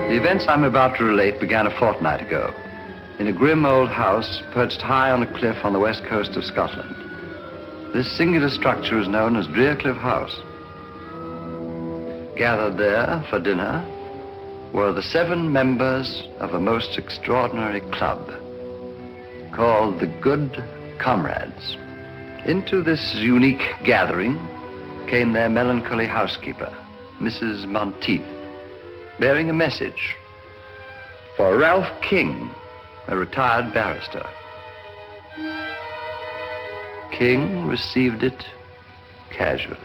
The events I'm about to relate began a fortnight ago in a grim old house perched high on a cliff on the west coast of Scotland. This singular structure is known as Cliff House. Gathered there for dinner were the 7 members of a most extraordinary club called the Good Comrades. Into this unique gathering came their melancholy housekeeper, Mrs. Monteith, bearing a message for Ralph King, a retired barrister. King received it casually.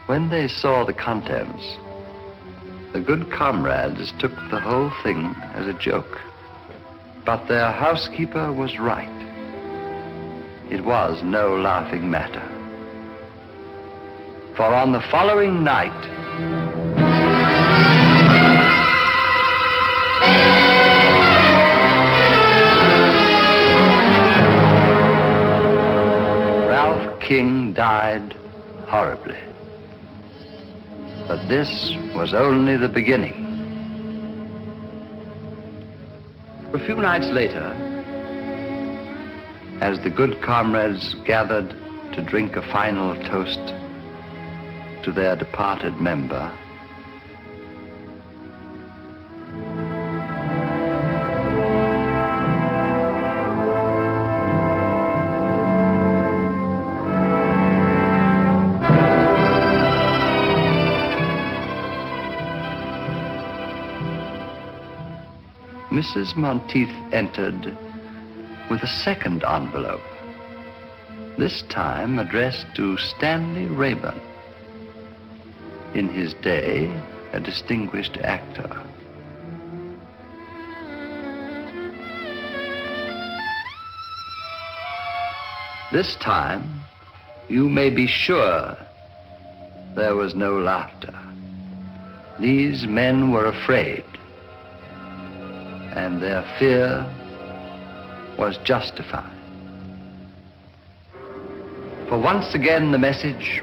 When they saw the contents, the Good Comrades took the whole thing as a joke. But their housekeeper was right. It was no laughing matter. For on the following night, Ralph King died horribly. But this was only the beginning. A few nights later, as the Good Comrades gathered to drink a final toast to their departed member, Mrs. Monteith entered with a second envelope, this time addressed to Stanley Rayburn, in his day a distinguished actor. This time, you may be sure there was no laughter. These men were afraid, and their fear was justified. For once again, the message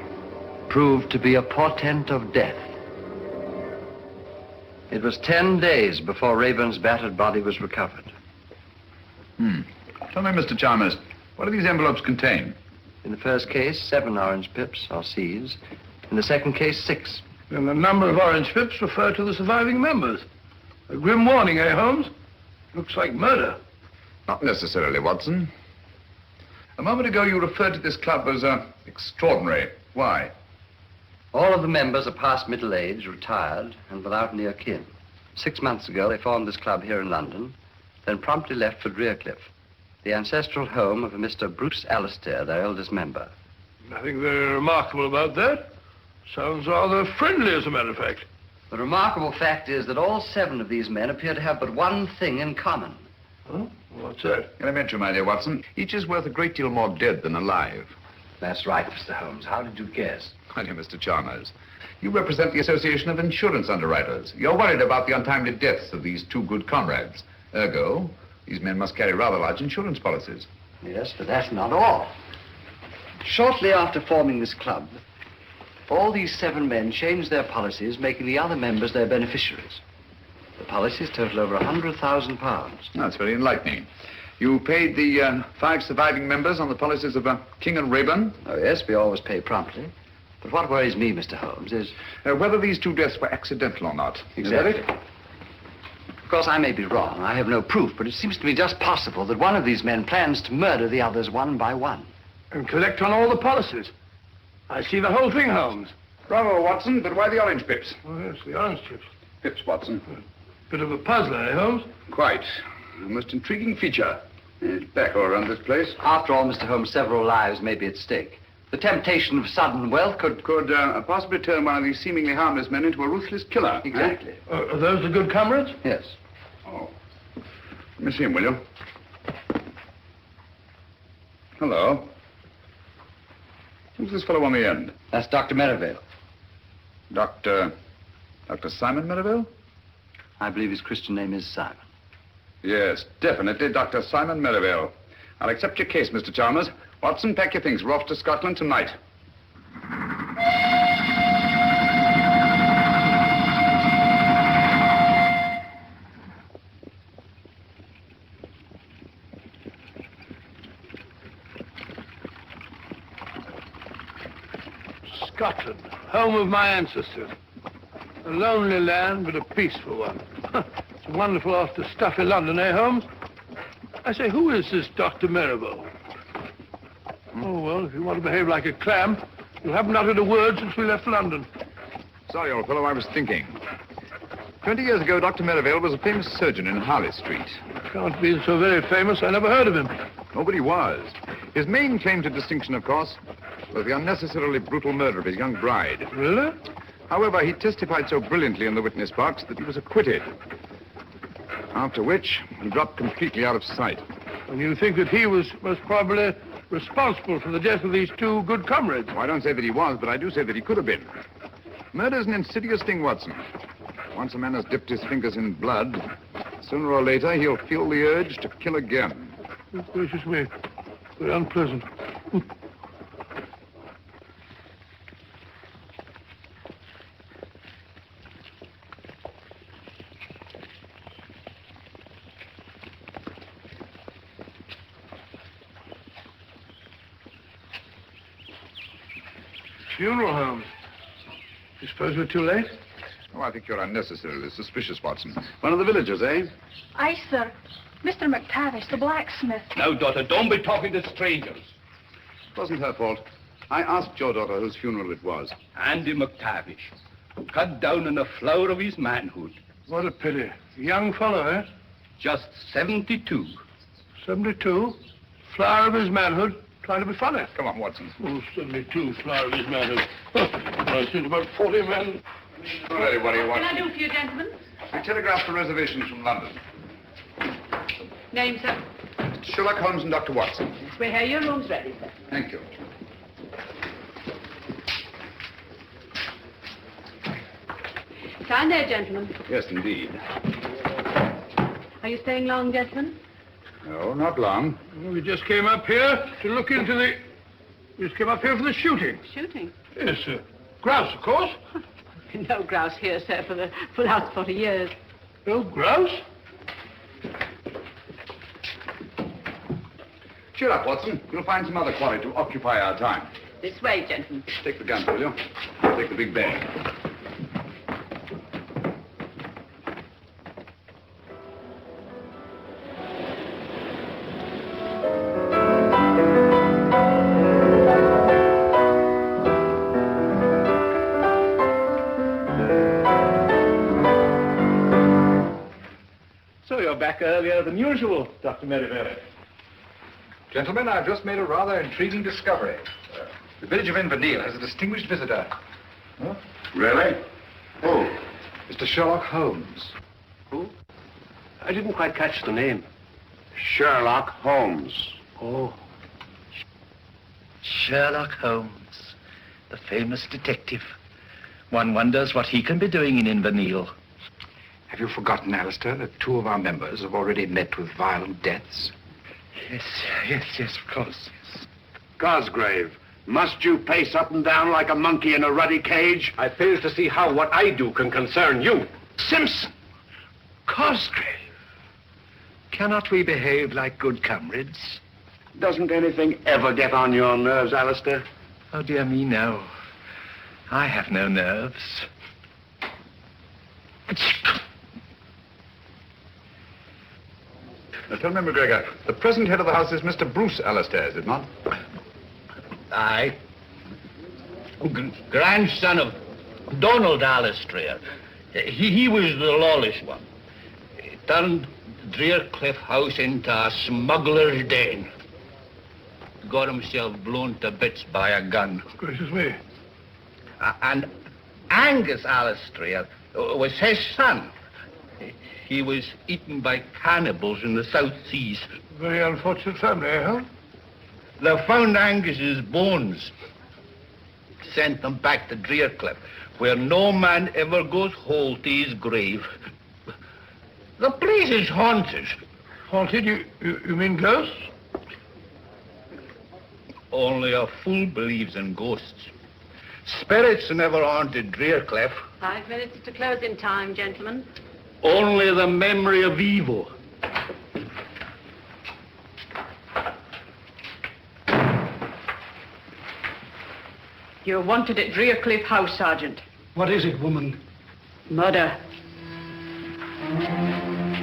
proved to be a portent of death. It was 10 days before Rayburn's battered body was recovered. Tell me, Mr. Chalmers, what do these envelopes contain? In the first case, 7 orange pips, or C's. In the second case, 6. And the number of orange pips refer to the surviving members. A grim warning, eh, Holmes? Looks like murder. Not necessarily, Watson. A moment ago, you referred to this club as extraordinary. Why? All of the members are past middle age, retired, and without near kin. 6 months ago, they formed this club here in London, then promptly left for Cliff, the ancestral home of a Mr. Bruce Alistair, their eldest member. Nothing very remarkable about that. Sounds rather friendly, as a matter of fact. The remarkable fact is that all 7 of these men appear to have but one thing in common. Huh? What's that? Elementary, my dear Watson. Each is worth a great deal more dead than alive. That's right, Mr. Holmes. How did you guess? My dear Mr. Chalmers, you represent the Association of Insurance Underwriters. You're worried about the untimely deaths of these 2 good comrades. Ergo, these men must carry rather large insurance policies. Yes, but that's not all. Shortly after forming this club, all these 7 men changed their policies, making the other members their beneficiaries. The policies total over £100,000. That's very enlightening. You paid the 5 surviving members on the policies of King and Rayburn? Oh, yes, we always pay promptly. But what worries me, Mr. Holmes, is... whether these 2 deaths were accidental or not. Exactly. Is that it? Of course, I may be wrong. I have no proof, but it seems to me just possible that one of these men plans to murder the others one by one. And collect on all the policies. I see the whole thing, Holmes. Bravo, Watson, but why the orange pips? Oh, yes, the orange chips. Pips, Watson. Bit of a puzzler, eh, Holmes? Quite. A most intriguing feature. It's back all around this place. After all, Mr. Holmes, several lives may be at stake. The temptation of sudden wealth could possibly turn one of these seemingly harmless men into a ruthless killer. Exactly. Are those the good comrades? Yes. Oh. Let me see him, will you? Hello. Who's this fellow on the end? That's Dr. Merivale. Dr. Simon Merivale? I believe his Christian name is Simon. Yes, definitely, Dr. Simon Merivale. I'll accept your case, Mr. Chalmers. Watson, pack your things. We're off to Scotland tonight. Scotland, home of my ancestors. A lonely land, but a peaceful one. It's wonderful after stuffy London, eh, Holmes? I say, who is this Dr. Merivale? Oh, well, if you want to behave like a clam, you haven't uttered a word since we left London. Sorry, old fellow, I was thinking. 20 years ago, Dr. Merivale was a famous surgeon in Harley Street. Can't be so very famous. I never heard of him. Oh, but he was. His main claim to distinction, of course, was the unnecessarily brutal murder of his young bride. Really? However, he testified so brilliantly in the witness box that he was acquitted. After which, he dropped completely out of sight. And you think that he was most probably responsible for the death of these 2 good comrades? Oh, I don't say that he was, but I do say that he could have been. Murder's an insidious thing, Watson. Once a man has dipped his fingers in blood, sooner or later he'll feel the urge to kill again. Oh, gracious me. Very unpleasant. Funeral home. You suppose we're too late? Oh, I think you're unnecessarily suspicious, Watson. One of the villagers, eh? Aye, sir. Mr. McTavish, the blacksmith. Now, daughter, don't be talking to strangers. It wasn't her fault. I asked your daughter whose funeral it was. Andy McTavish, cut down in the flower of his manhood. What a pity. Young fellow, eh? Just 72. 72? Flower of his manhood. Trying to be funny. Come on, Watson. Oh, 72, flower of his manhood. I see about 40 men. Not ready, what do you What want? can I do for you, gentlemen? We telegraphed for reservations from London. Name, sir? Sherlock Holmes and Dr. Watson. We're here. Your room's ready, sir. Thank you. Sign there, gentlemen. Yes, indeed. Are you staying long, gentlemen? No, not long. Well, we just came up here to look into the... We just came up here for the shooting. Shooting? Yes, sir. Grouse, of course. No grouse here, sir, for the last 40 years. No grouse? Cheer up, Watson. You'll find some other quarry to occupy our time. This way, gentlemen. Take the gun, will you? Take the big bag. So you're back earlier than usual, Dr. Merivale. Gentlemen, I've just made a rather intriguing discovery. The village of Inverness has a distinguished visitor. Huh? Really? Who? Mr. Sherlock Holmes. Who? I didn't quite catch the name. Sherlock Holmes. Oh. Sherlock Holmes, the famous detective. One wonders what he can be doing in Inverness. Have you forgotten, Alistair, that 2 of our members have already met with violent deaths? Yes, of course. Yes. Cosgrave, Must you pace up and down like a monkey in a ruddy cage? I fail to see how what I do can concern you. Simpson! Cosgrave! Cannot we behave like good comrades? Doesn't anything ever get on your nerves, Alistair? Oh, dear me, no. I have no nerves. Now, tell me, McGregor, the present head of the house is Mr. Bruce Alistair, is it not? Aye. Grandson of Donald Alistair. He was the lawless one. He turned Drearcliff House into a smuggler's den. Got himself blown to bits by a gun. Gracious me. And Angus Alistair was his son. He was eaten by cannibals in the South Seas. Very unfortunate family, eh, Holmes? They found Angus's bones. Sent them back to Drearcliff, where no man ever goes whole to his grave. The place is haunted. Haunted? You mean ghosts? Only a fool believes in ghosts. Spirits never haunted Drearcliff. 5 minutes to closing time, gentlemen. Only the memory of evil. You're wanted at Drearcliff House, Sergeant. What is it, woman? Murder.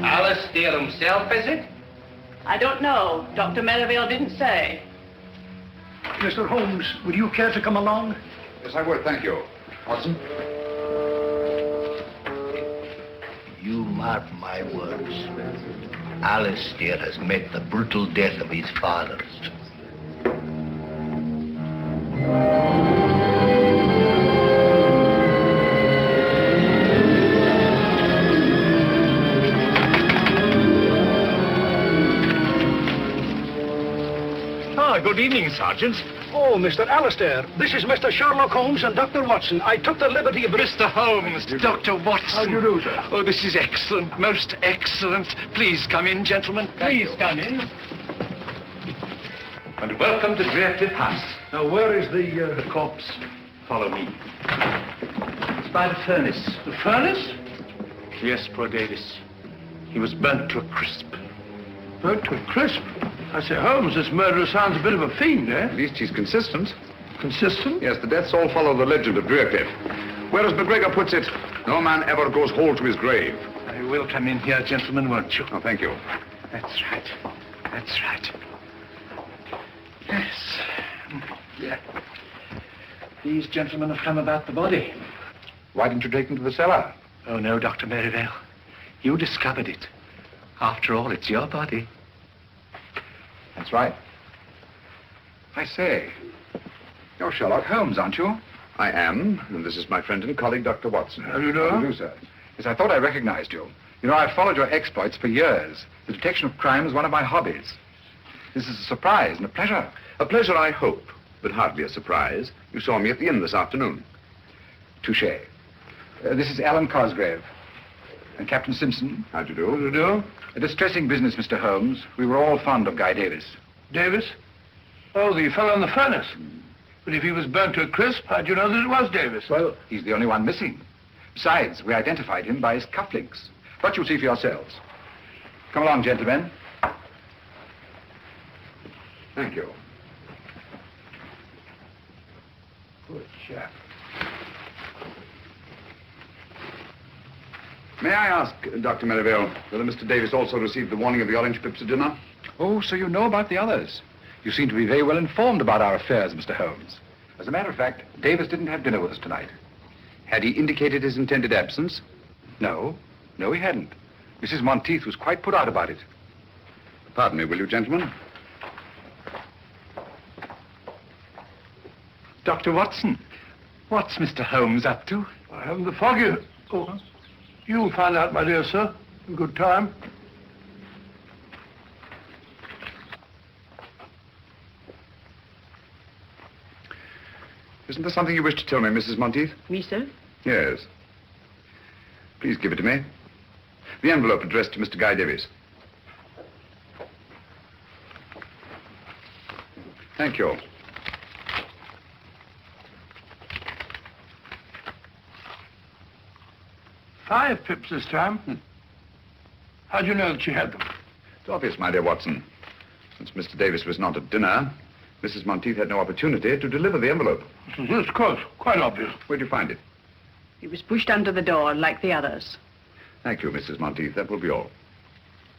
Alistair himself, is it? I don't know. Dr. Merivale didn't say. Mr. Holmes, would you care to come along? Yes, I would, thank you. Watson? You mark my words. Alistair has met the brutal death of his fathers. Good evening, Sergeant. Oh, Mr. Alistair, this is Mr. Sherlock Holmes and Dr. Watson. I took the liberty of... Mr. Holmes, Dr. Watson. How do you do, sir? Oh, this is excellent, most excellent. Please come in, gentlemen. Please come in. And welcome to Drearcliff House. Now, where is the corpse? Follow me. It's by the furnace. The furnace? Yes, poor Davis. He was burnt to a crisp. Burnt to a crisp. I say, Holmes, this murderer sounds a bit of a fiend, eh? At least he's consistent. Consistent? Yes, the deaths all follow the legend of Drearcliff. Whereas McGregor puts it, no man ever goes whole to his grave. You will come in here, gentlemen, won't you? Oh, thank you. That's right. That's right. Yes. Yeah. These gentlemen have come about the body. Why didn't you take them to the cellar? Oh, no, Dr. Merivale. You discovered it. After all, it's your body. That's right. I say, you're Sherlock Holmes, aren't you? I am, and this is my friend and colleague, Dr. Watson. How do you know? How do you do, sir? Yes, I thought I recognized you. You know, I've followed your exploits for years. The detection of crime is one of my hobbies. This is a surprise and a pleasure. A pleasure, I hope, but hardly a surprise. You saw me at the inn this afternoon. Touché. This is Alan Cosgrave. And Captain Simpson. How do you do? How do you do? A distressing business, Mr. Holmes. We were all fond of Guy Davis. Davis? Oh, the fellow in the furnace. But if he was burnt to a crisp, how'd you know that it was Davis? Well, he's the only one missing. Besides, we identified him by his cufflinks. But you'll see for yourselves. Come along, gentlemen. Thank you. Good chap. May I ask, Dr. Merivale, whether Mr. Davis also received the warning of the orange pips at dinner? Oh, so you know about the others. You seem to be very well informed about our affairs, Mr. Holmes. As a matter of fact, Davis didn't have dinner with us tonight. Had he indicated his intended absence? No. No, he hadn't. Mrs. Monteith was quite put out about it. Pardon me, will you, gentlemen? Dr. Watson, what's Mr. Holmes up to? I haven't the foggiest. Oh, you'll find out, my dear sir, in good time. Isn't there something you wish to tell me, Mrs. Monteith? Me, sir? Yes. Please give it to me. The envelope addressed to Mr. Guy Davis. Thank you. 5 pips this time. How do you know that she had them? It's obvious, my dear Watson. Since Mr. Davis was not at dinner, Mrs. Monteith had no opportunity to deliver the envelope. Yes, of course. Quite obvious. Where'd you find it? It was pushed under the door like the others. Thank you, Mrs. Monteith. That will be all.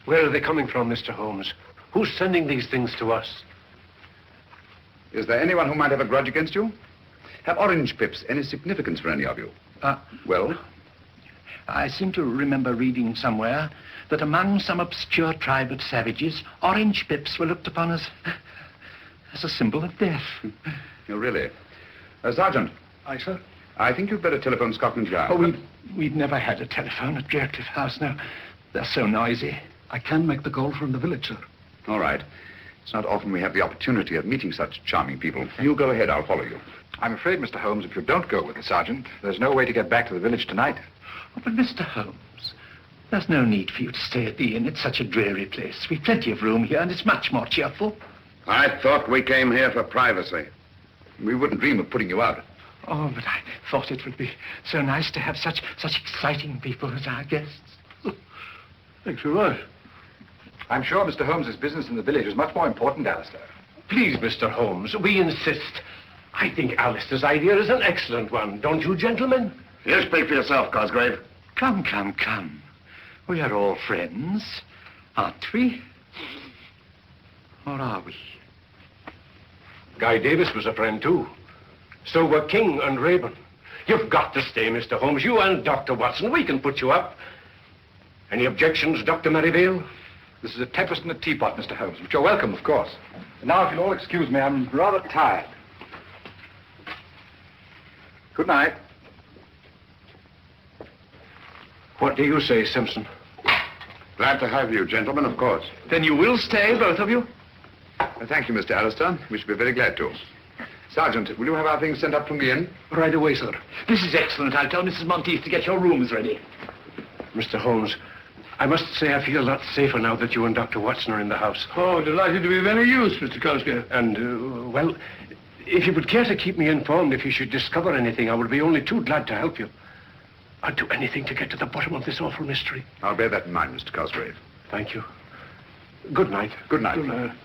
Where are they coming from, Mr. Holmes? Who's sending these things to us? Is there anyone who might have a grudge against you? Have orange pips any significance for any of you? Well? I seem to remember reading somewhere that among some obscure tribe of savages, orange pips were looked upon as a symbol of death. Oh, really? Sergeant. Aye, sir. I think you'd better telephone Scotland Yard. Oh, we've never had a telephone at Draycliff House now. They're so noisy. I can make the call from the village, sir. All right. It's not often we have the opportunity of meeting such charming people. You go ahead, I'll follow you. I'm afraid, Mr. Holmes, if you don't go with the sergeant, there's no way to get back to the village tonight. Oh, but Mr. Holmes, there's no need for you to stay at the inn. It's such a dreary place. We've plenty of room here, and it's much more cheerful. I thought we came here for privacy. We wouldn't dream of putting you out. Oh, but I thought it would be so nice to have such exciting people as our guests. Thanks very much. I'm sure Mr. Holmes's business in the village is much more important, Alistair. Please, Mr. Holmes, we insist. I think Alistair's idea is an excellent one, don't you, gentlemen? You speak for yourself, Cosgrave. Come, come, come. We are all friends, aren't we? Or are we? Guy Davis was a friend, too. So were King and Rayburn. You've got to stay, Mr. Holmes. You and Dr. Watson, we can put you up. Any objections, Dr. Merivale? This is a tempest in a teapot, Mr. Holmes, but you're welcome, of course. And now, if you'll all excuse me, I'm rather tired. Good night. What do you say, Simpson? Glad to have you, gentlemen, of course. Then you will stay, both of you? Thank you, Mr. Alistair. We should be very glad to. Sergeant, will you have our things sent up from the inn? Right away, sir. This is excellent. I'll tell Mrs. Monteith to get your rooms ready. Mr. Holmes, I must say I feel a lot safer now that you and Dr. Watson are in the house. Oh, delighted to be of any use, Mr. Cosgrave. And, well, if you would care to keep me informed if you should discover anything, I would be only too glad to help you. I'd do anything to get to the bottom of this awful mystery. I'll bear that in mind, Mr. Cosgrave. Thank you. Good night. Good night. Good night.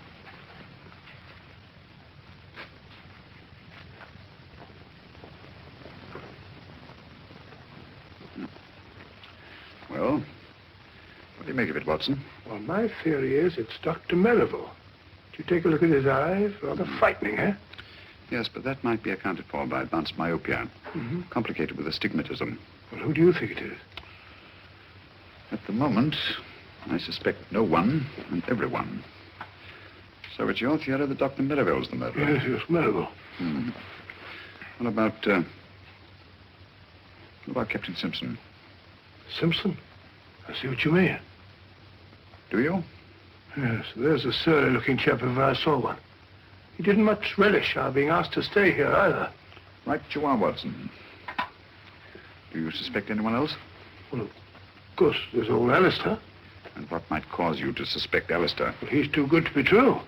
Well, what do you make of it, Watson? Well, my theory is it's Dr. Merivale. Did you take a look at his eyes? Rather frightening, eh? Yes, but that might be accounted for by advanced myopia. Complicated with astigmatism. Well, who do you think it is? At the moment, I suspect no one and everyone. So it's your theory that Dr. Merivale's the murderer? Yes, Merivale. What about Captain Simpson? Simpson? I see what you mean. Do you? Yes, there's a surly-looking chap if I saw one. He didn't much relish our being asked to stay here, either. Right you are, Watson. Do you suspect anyone else? Well, of course, there's old Alistair. And what might cause you to suspect Alistair? Well, he's too good to be true.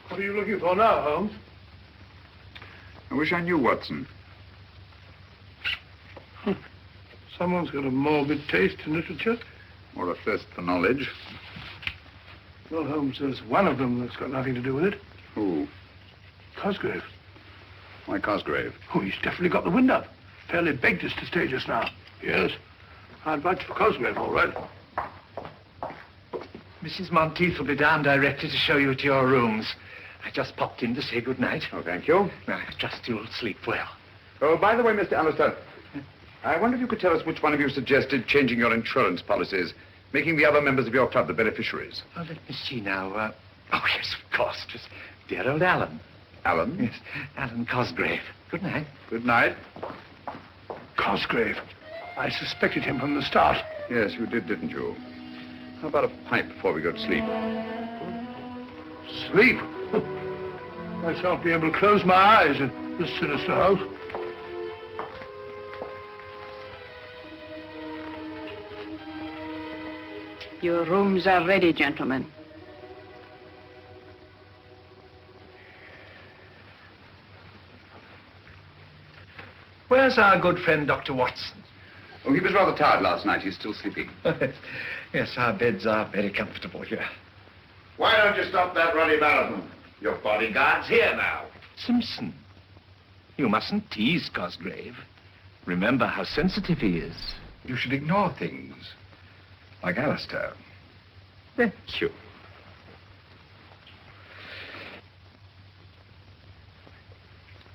What are you looking for now, Holmes? I wish I knew, Watson. Someone's got a morbid taste in literature. Or a thirst for knowledge. Well, Holmes, there's one of them that's got nothing to do with it. Who? Cosgrave. Why Cosgrave? Oh, he's definitely got the wind up. Fairly begged us to stay just now. Yes. I'd vouch for Cosgrave, all right. Mrs. Monteith will be down directly to show you to your rooms. I just popped in to say good night. Oh, thank you. I trust you'll sleep well. Oh, by the way, Mr. Alistair, I wonder if you could tell us which one of you suggested changing your insurance policies, making the other members of your club the beneficiaries. Oh, let me see now. Oh, yes, of course. Just dear old Alan. Alan? Yes, Alan Cosgrave. Good night. Good night. Cosgrave. I suspected him from the start. Yes, you did, didn't you? How about a pipe before we go to sleep? Sleep? I shan't be able to close my eyes in this sinister house. Your rooms are ready, gentlemen. Where's our good friend, Dr. Watson? Oh, he was rather tired last night. He's still sleeping. Yes, our beds are very comfortable here. Why don't you stop that ruddy marathon? Your bodyguard's here now. Simpson, you mustn't tease Cosgrave. Remember how sensitive he is. You should ignore things. Like Alistair. Thank you.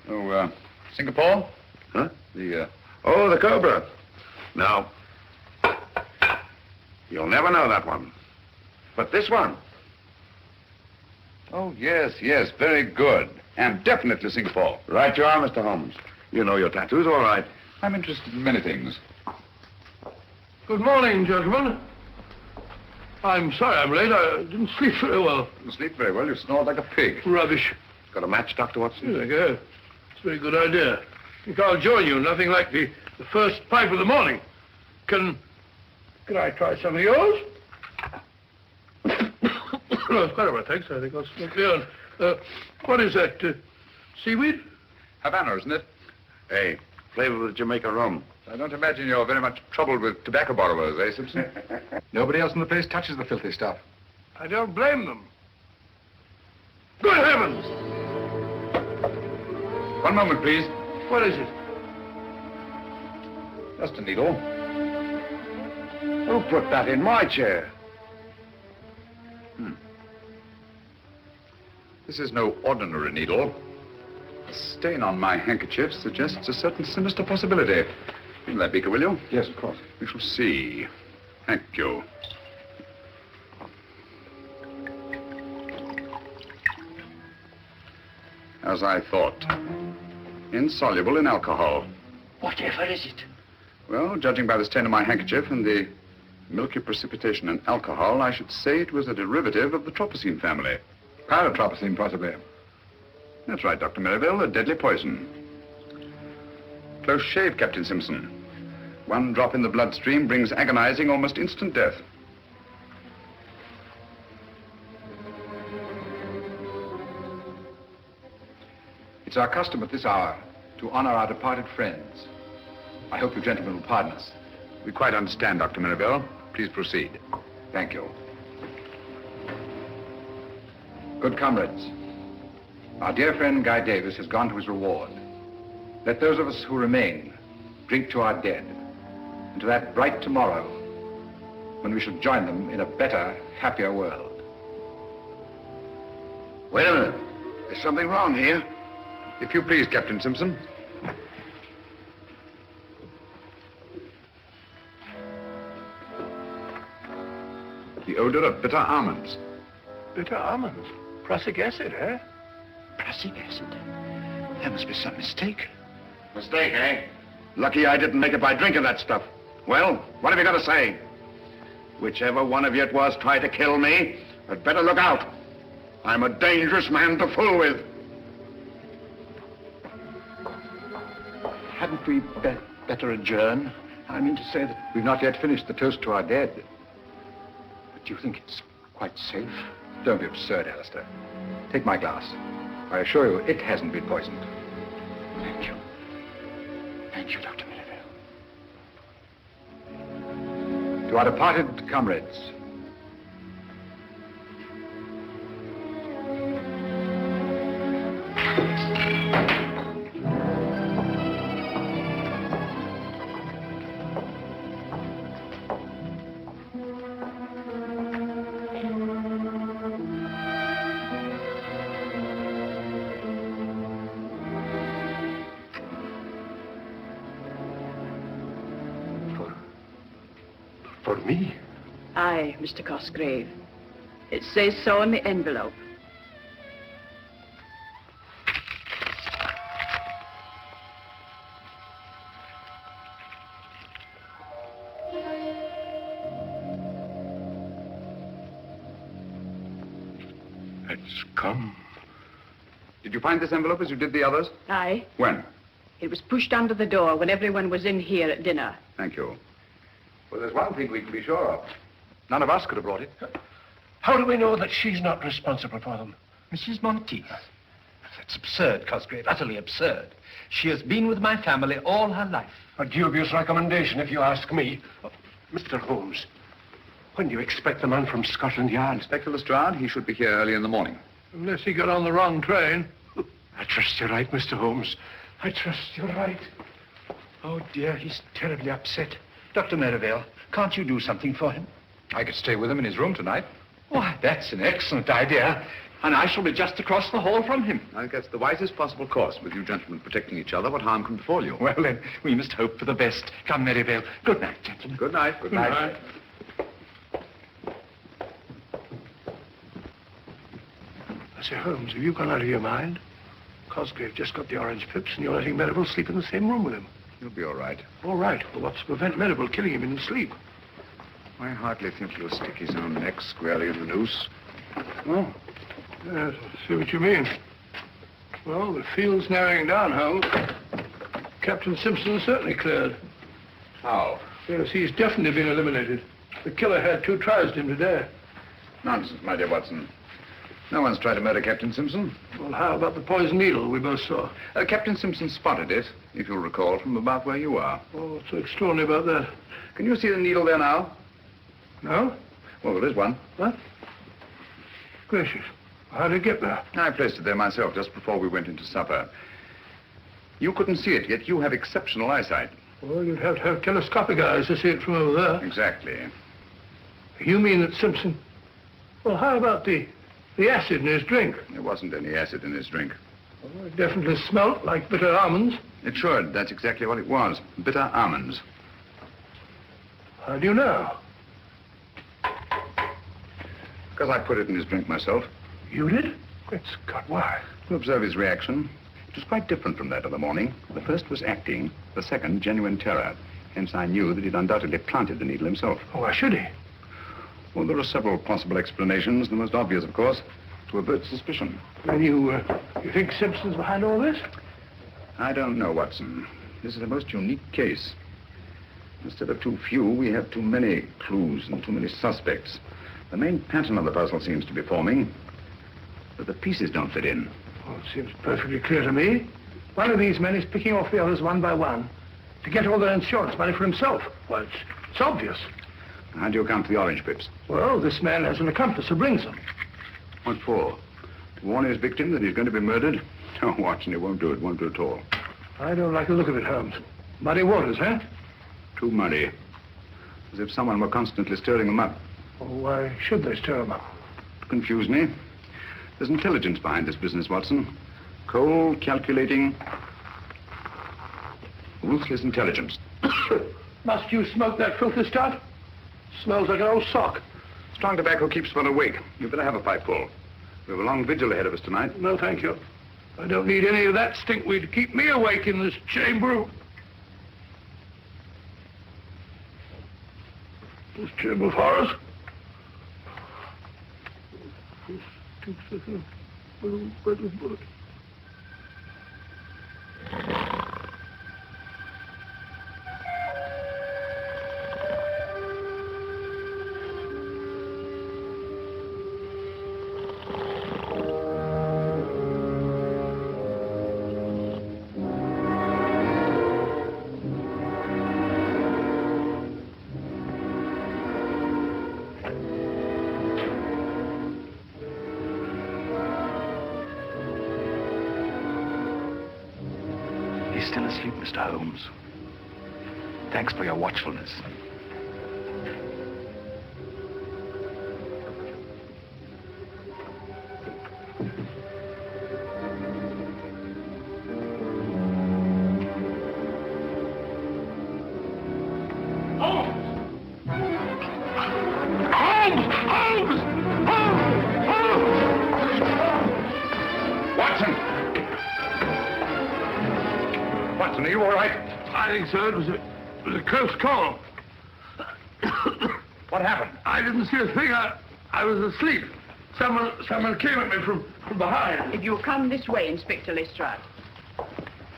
Oh, Singapore? Huh? The Oh, the Cobra. No. You'll never know that one. But this one. Oh, yes, very good. And definitely Singapore. Right you are, Mr. Holmes. You know your tattoos, all right. I'm interested in many things. Good morning, gentlemen. I'm sorry I'm late. I didn't sleep very well. You sleep very well. You snore like a pig. Rubbish. Got a match, Dr. Watson? Here I go. It's a very good idea. I think I'll join you. Nothing like the first pipe of the morning. Can I try some of yours? No, it's quite all right, thanks. I think I'll smoke my own. What is that? Seaweed? Havana, isn't it? Hey, flavor of the Jamaica rum. I don't imagine you're very much troubled with tobacco borrowers, eh, Simpson? Nobody else in the place touches the filthy stuff. I don't blame them. Good heavens! One moment, please. What is it? Just a needle. Who put that in my chair? This is no ordinary needle. The stain on my handkerchief suggests a certain sinister possibility. Fill that beaker, will you? Yes, of course. We shall see. Thank you. As I thought. Insoluble in alcohol. Whatever is it? Well, judging by the stain on my handkerchief and the milky precipitation in alcohol, I should say it was a derivative of the tropicine family. Paratropicine, possibly. That's right, Dr. Merivale, a deadly poison. Close shave, Captain Simpson. One drop in the bloodstream brings agonizing, almost instant death. It's our custom at this hour to honor our departed friends. I hope you gentlemen will pardon us. We quite understand, Dr. Merivale. Please proceed. Thank you. Good comrades, our dear friend Guy Davis has gone to his reward. Let those of us who remain drink to our dead and to that bright tomorrow when we shall join them in a better, happier world. Wait a minute. There's something wrong here. If you please, Captain Simpson. The odor of bitter almonds. Bitter almonds. Prussic acid, eh? Prussic acid? There must be some mistake. Mistake, eh? Lucky I didn't make it by drinking that stuff. Well, what have you got to say? Whichever one of you it was tried to kill me, had better look out. I'm a dangerous man to fool with. Hadn't we better adjourn? I mean to say that... We've not yet finished the toast to our dead. But you think it's quite safe? Don't be absurd, Alistair. Take my glass. I assure you, it hasn't been poisoned. Thank you. Thank you, Dr. Merivale. To our departed comrades, For me? Aye, Mr. Cosgrave. It says so in the envelope. It's come. Did you find this envelope as you did the others? Aye. When? It was pushed under the door when everyone was in here at dinner. Thank you. Well, there's one thing we can be sure of. None of us could have brought it. How do we know that she's not responsible for them? Mrs. Monteith. That's absurd, Cosgrave, utterly absurd. She has been with my family all her life. A dubious recommendation, if you ask me. Mr. Holmes, when do you expect the man from Scotland Yard? Inspector Lestrade, he should be here early in the morning. Unless he got on the wrong train. I trust you're right, Mr. Holmes. I trust you're right. Oh, dear, he's terribly upset. Dr. Merivale, can't you do something for him? I could stay with him in his room tonight. Why, that's an excellent idea. And I shall be just across the hall from him. I think that's the wisest possible course. With you gentlemen protecting each other, what harm can befall you? Well, then, we must hope for the best. Come, Merivale. Good night, gentlemen. Good night. Good night. I say, Holmes, have you gone out of your mind? Cosgrave just got the orange pips, and you're letting Merivale sleep in the same room with him. You'll be all right. All right. Well, what's to prevent Merivale killing him in his sleep? I hardly think he'll stick his own neck squarely in the noose. Oh. Yes, I see what you mean. Well, the field's narrowing down, Holmes. Captain Simpson certainly cleared. How? Yes, he's definitely been eliminated. The killer had 2 tries at him today. Nonsense, my dear Watson. No one's tried to murder Captain Simpson. Well, how about the poison needle we both saw? Captain Simpson spotted it, if you'll recall, from about where you are. Oh, what's so extraordinary about that? Can you see the needle there now? No? Well, there is one. What? Gracious. How did it get there? I placed it there myself just before we went into supper. You couldn't see it, yet you have exceptional eyesight. Well, you'd have to have telescopic eyes to see it from over there. Exactly. You mean that Simpson... Well, how about the acid in his drink? There wasn't any acid in his drink. Well, it definitely smelt like bitter almonds. It should. That's exactly what it was. Bitter almonds. How do you know? Because I put it in his drink myself. You did? Great Scott, why? To observe his reaction. It was quite different from that of the morning. The first was acting, the second genuine terror. Hence I knew that he'd undoubtedly planted the needle himself. Oh, why should he? Well, there are several possible explanations. The most obvious, of course, to avert suspicion. And you think Simpson's behind all this? I don't know, Watson. This is a most unique case. Instead of too few, we have too many clues and too many suspects. The main pattern of the puzzle seems to be forming, but the pieces don't fit in. Well, it seems perfectly clear to me. One of these men is picking off the others one by one to get all their insurance money for himself. Well, it's obvious. How do you account for the orange pips? Well, this man has an accomplice who brings them. What for? To warn his victim that he's going to be murdered? Oh, Watson, it won't do it. Won't do at all. I don't like the look of it, Holmes. Muddy waters, huh? Too muddy. As if someone were constantly stirring them up. Well, why should they stir them up? To confuse me. There's intelligence behind this business, Watson. Cold, calculating, ruthless intelligence. Must you smoke that filthy stuff? Smells like an old sock. Strong tobacco keeps one awake. You'd better have a pipeful. We have a long vigil ahead of us tonight. No, thank you. I don't need any of that stinkweed to keep me awake in this chamber. This chamber of horrors. He's still asleep, Mr. Holmes. Thanks for your watchfulness. Watson, are you all right? I think so. It was a close call. What happened? I didn't see a thing. I was asleep. Someone came at me from behind. If you'll come this way, Inspector Lestrade.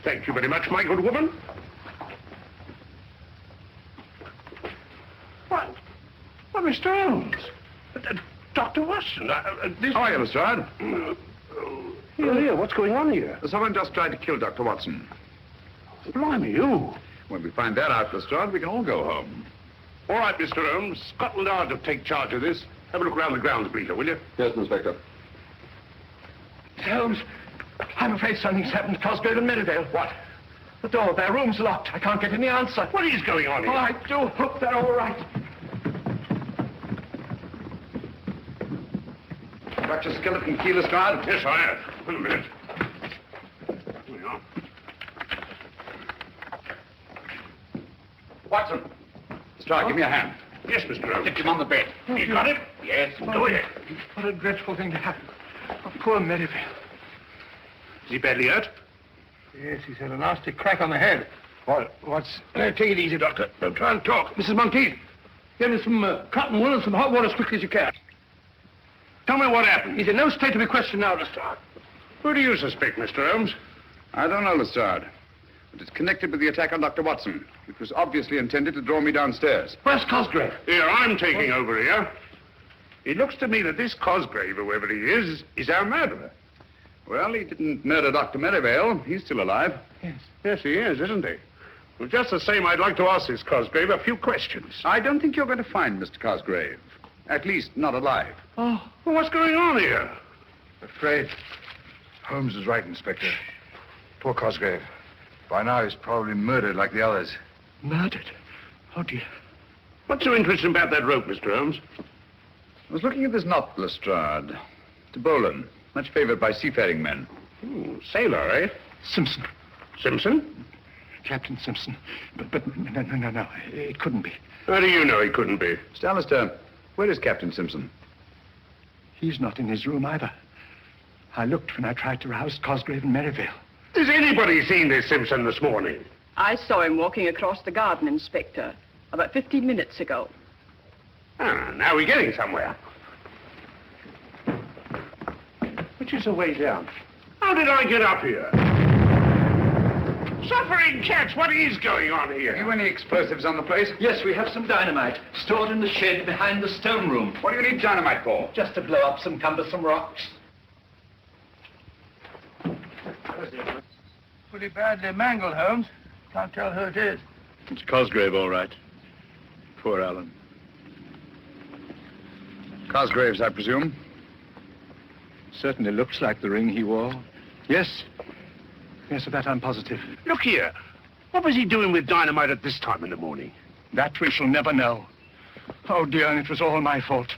Thank you very much, my good woman. Oh, Mr. Holmes. Dr. Watson, this... How are you, Lestrade? Here, what's going on here? Someone just tried to kill Dr. Watson. Blimey, you. When we find that out, Lestrade, we can all go home. All right, Mr. Holmes. Scotland Yard will take charge of this. Have a look around the grounds, Peter, will you? Yes, Inspector. Mr. Holmes, I'm afraid something's happened to Cosgrave and Merivale. What? The door of their room's locked. I can't get any answer. What is going on here? Oh, I do hope they're all right. Dr. Skeleton Key, Lestrade? Yes, I have. Wait a minute. Here we are. Watson. Lestrade, give me a hand. Yes, Mr. Holmes. Get him on the bed. You got it? Yes, go ahead. What a dreadful thing to happen. Oh, poor Merivale. Is he badly hurt? Yes, he's had a nasty crack on the head. What's... take it easy, Doctor. Don't try and talk. Mrs. Monteith, get me some cotton wool and some hot water as quickly as you can. Tell me what happened. He's in no state to be questioned now, Lestrade. Who do you suspect, Mr. Holmes? I don't know, Lestrade. But it's connected with the attack on Dr. Watson. It was obviously intended to draw me downstairs. Where's Cosgrave? Here, I'm taking over here. It looks to me that this Cosgrave, whoever he is our murderer. Well, he didn't murder Dr. Merivale. He's still alive. Yes, he is, isn't he? Well, just the same, I'd like to ask this Cosgrave a few questions. I don't think you're going to find Mr. Cosgrave. At least, not alive. Oh, well, what's going on here? Afraid Holmes is right, Inspector. Poor Cosgrave. By now, he's probably murdered like the others. Murdered? Oh, dear. What's so interesting about that rope, Mr. Holmes? I was looking at this knot, Lestrade. To Bolan, much favored by seafaring men. Sailor, eh? Simpson. Simpson? Captain Simpson. But no. It couldn't be. How do you know he couldn't be? Mr. Alistair, where is Captain Simpson? He's not in his room either. I looked when I tried to rouse Cosgrave and Merivale. Has anybody seen this Simpson this morning? I saw him walking across the garden, Inspector, about 15 minutes ago. Ah, now we're getting somewhere. Which is the way down? How did I get up here? Suffering cats, what is going on here? Have you any explosives on the place? Yes, we have some dynamite stored in the shed behind the stone room. What do you need dynamite for? Just to blow up some cumbersome rocks. Pretty badly mangled, Holmes. Can't tell who it is. It's Cosgrave, all right. Poor Alan. Cosgrave's, I presume? Certainly looks like the ring he wore. Yes. Yes, of that I'm positive. Look here. What was he doing with dynamite at this time in the morning? That we shall never know. Oh, dear, and it was all my fault.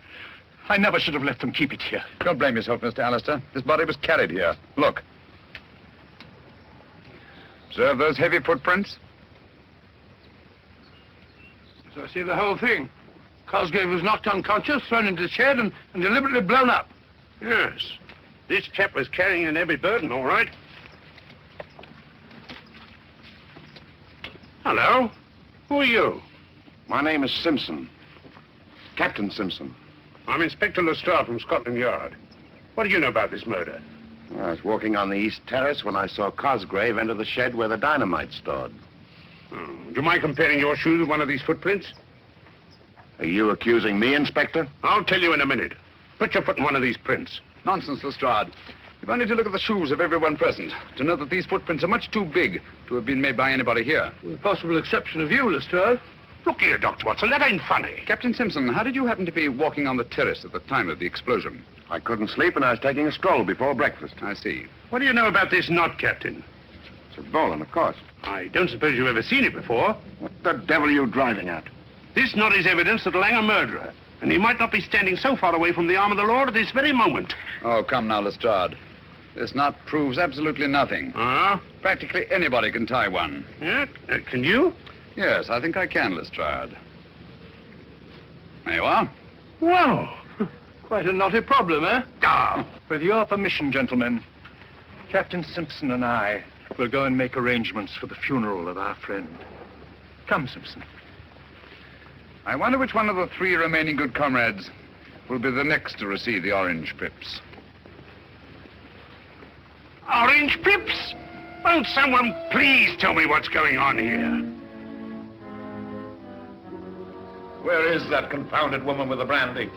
I never should have let them keep it here. Don't blame yourself, Mr. Alistair. This body was carried here. Look. Observe those heavy footprints? So I see the whole thing. Cosgrave was knocked unconscious, thrown into the shed, and deliberately blown up. Yes. This chap was carrying an heavy burden, all right. Hello. Who are you? My name is Simpson. Captain Simpson. I'm Inspector Lestrade from Scotland Yard. What do you know about this murder? I was walking on the east terrace when I saw Cosgrave enter the shed where the dynamite's stored. Do you mind comparing your shoes with one of these footprints? Are you accusing me, Inspector? I'll tell you in a minute. Put your foot in one of these prints. Nonsense, Lestrade. You've only to look at the shoes of everyone present to know that these footprints are much too big to have been made by anybody here. With the possible exception of you, Lestrade. Look here, Dr. Watson, that ain't funny. Captain Simpson, how did you happen to be walking on the terrace at the time of the explosion? I couldn't sleep and I was taking a stroll before breakfast. I see. What do you know about this knot, Captain? It's a Bolan, of course. I don't suppose you've ever seen it before. What the devil are you driving at? This knot is evidence that Lang a murderer, and he might not be standing so far away from the arm of the law at this very moment. Oh, come now, Lestrade. This knot proves absolutely nothing. Ah? Practically anybody can tie one. Yeah? Can you? Yes, I think I can, Lestrade. There you are. Well, quite a knotty problem, eh? Ah! With your permission, gentlemen, Captain Simpson and I will go and make arrangements for the funeral of our friend. Come, Simpson. I wonder which one of the 3 remaining good comrades will be the next to receive the orange pips. Orange pips? Won't someone please tell me what's going on here? Where is that confounded woman with the brandy?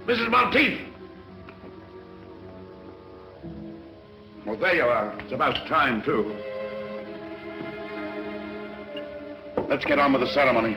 Mrs. Monteith! Well, there you are. It's about time, too. Let's get on with the ceremony.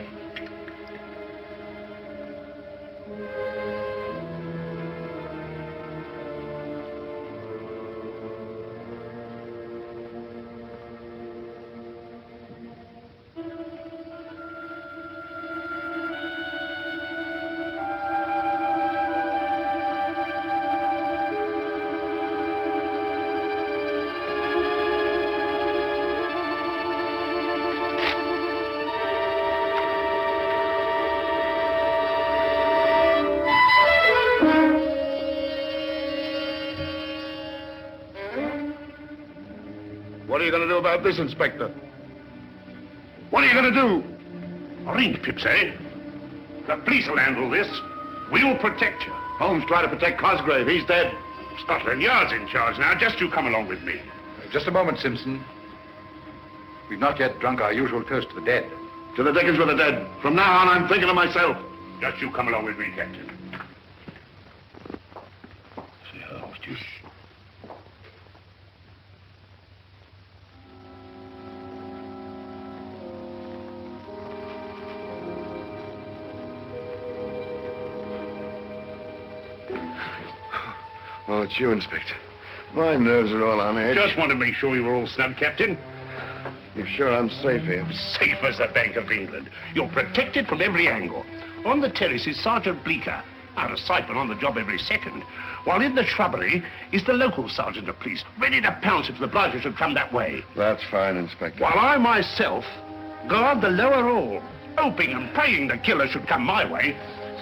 What are you going to do about this, Inspector? What are you going to do? Orange pips, eh? The police will handle this. We'll protect you. Holmes tried to protect Cosgrave. He's dead. Scotland Yard's in charge now. Just you come along with me. Just a moment, Simpson. We've not yet drunk our usual toast to the dead. To the dickens with the dead. From now on, I'm thinking of myself. Just you come along with me, Captain. Say, Holmes, just... Oh, it's you, Inspector. My nerves are all on edge. Just want to make sure you were all snug, Captain. You're sure I'm safe here? Safe as the Bank of England. You're protected from every angle. On the terrace is Sergeant Bleecker, out of sight but on the job every second. While in the shrubbery is the local sergeant of police, ready to pounce if the blighter should come that way. That's fine, Inspector. While I myself guard the lower hall, hoping and praying the killer should come my way.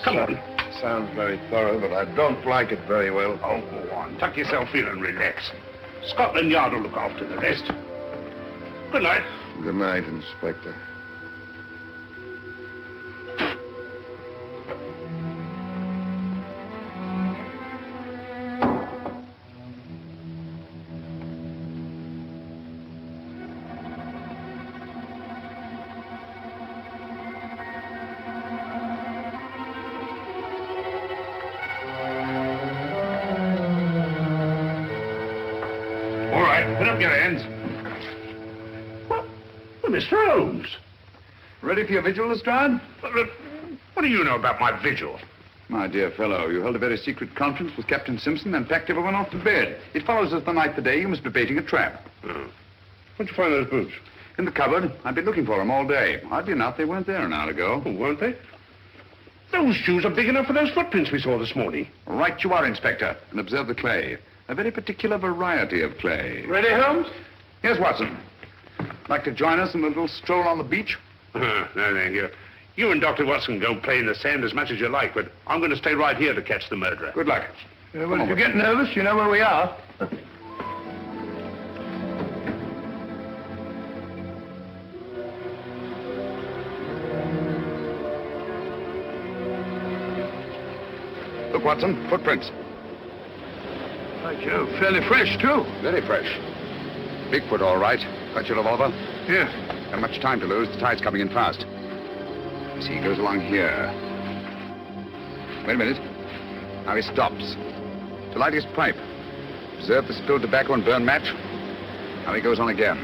Come on. Sounds very thorough, but I don't like it very well. Oh, go on. Tuck yourself in and relax. Scotland Yard will look after the rest. Good night. Good night, Inspector. All right, put up your hands. Well, Mr. Holmes. Ready for your vigil, Lestrade? What do you know about my vigil? My dear fellow, you held a very secret conference with Captain Simpson and packed everyone off to bed. It follows as the night the day you must be baiting a trap. Where'd you find those boots? In the cupboard. I've been looking for them all day. Oddly enough, they weren't there an hour ago. Oh, weren't they? Those shoes are big enough for those footprints we saw this morning. Right you are, Inspector. And observe the clay. A very particular variety of clay. Ready, Holmes? Yes, Watson. Like to join us in a little stroll on the beach? No, thank you. You and Dr. Watson go play in the sand as much as you like, but I'm going to stay right here to catch the murderer. Good luck. Well, if you get nervous, you know where we are. Look, Watson, footprints. By Jove, fairly fresh, too. Very fresh. Bigfoot, all right. Got your revolver? Yes. Not much time to lose. The tide's coming in fast. You see, he goes along here. Wait a minute. Now he stops. To light his pipe. Observe the spilled tobacco and burned match. Now he goes on again.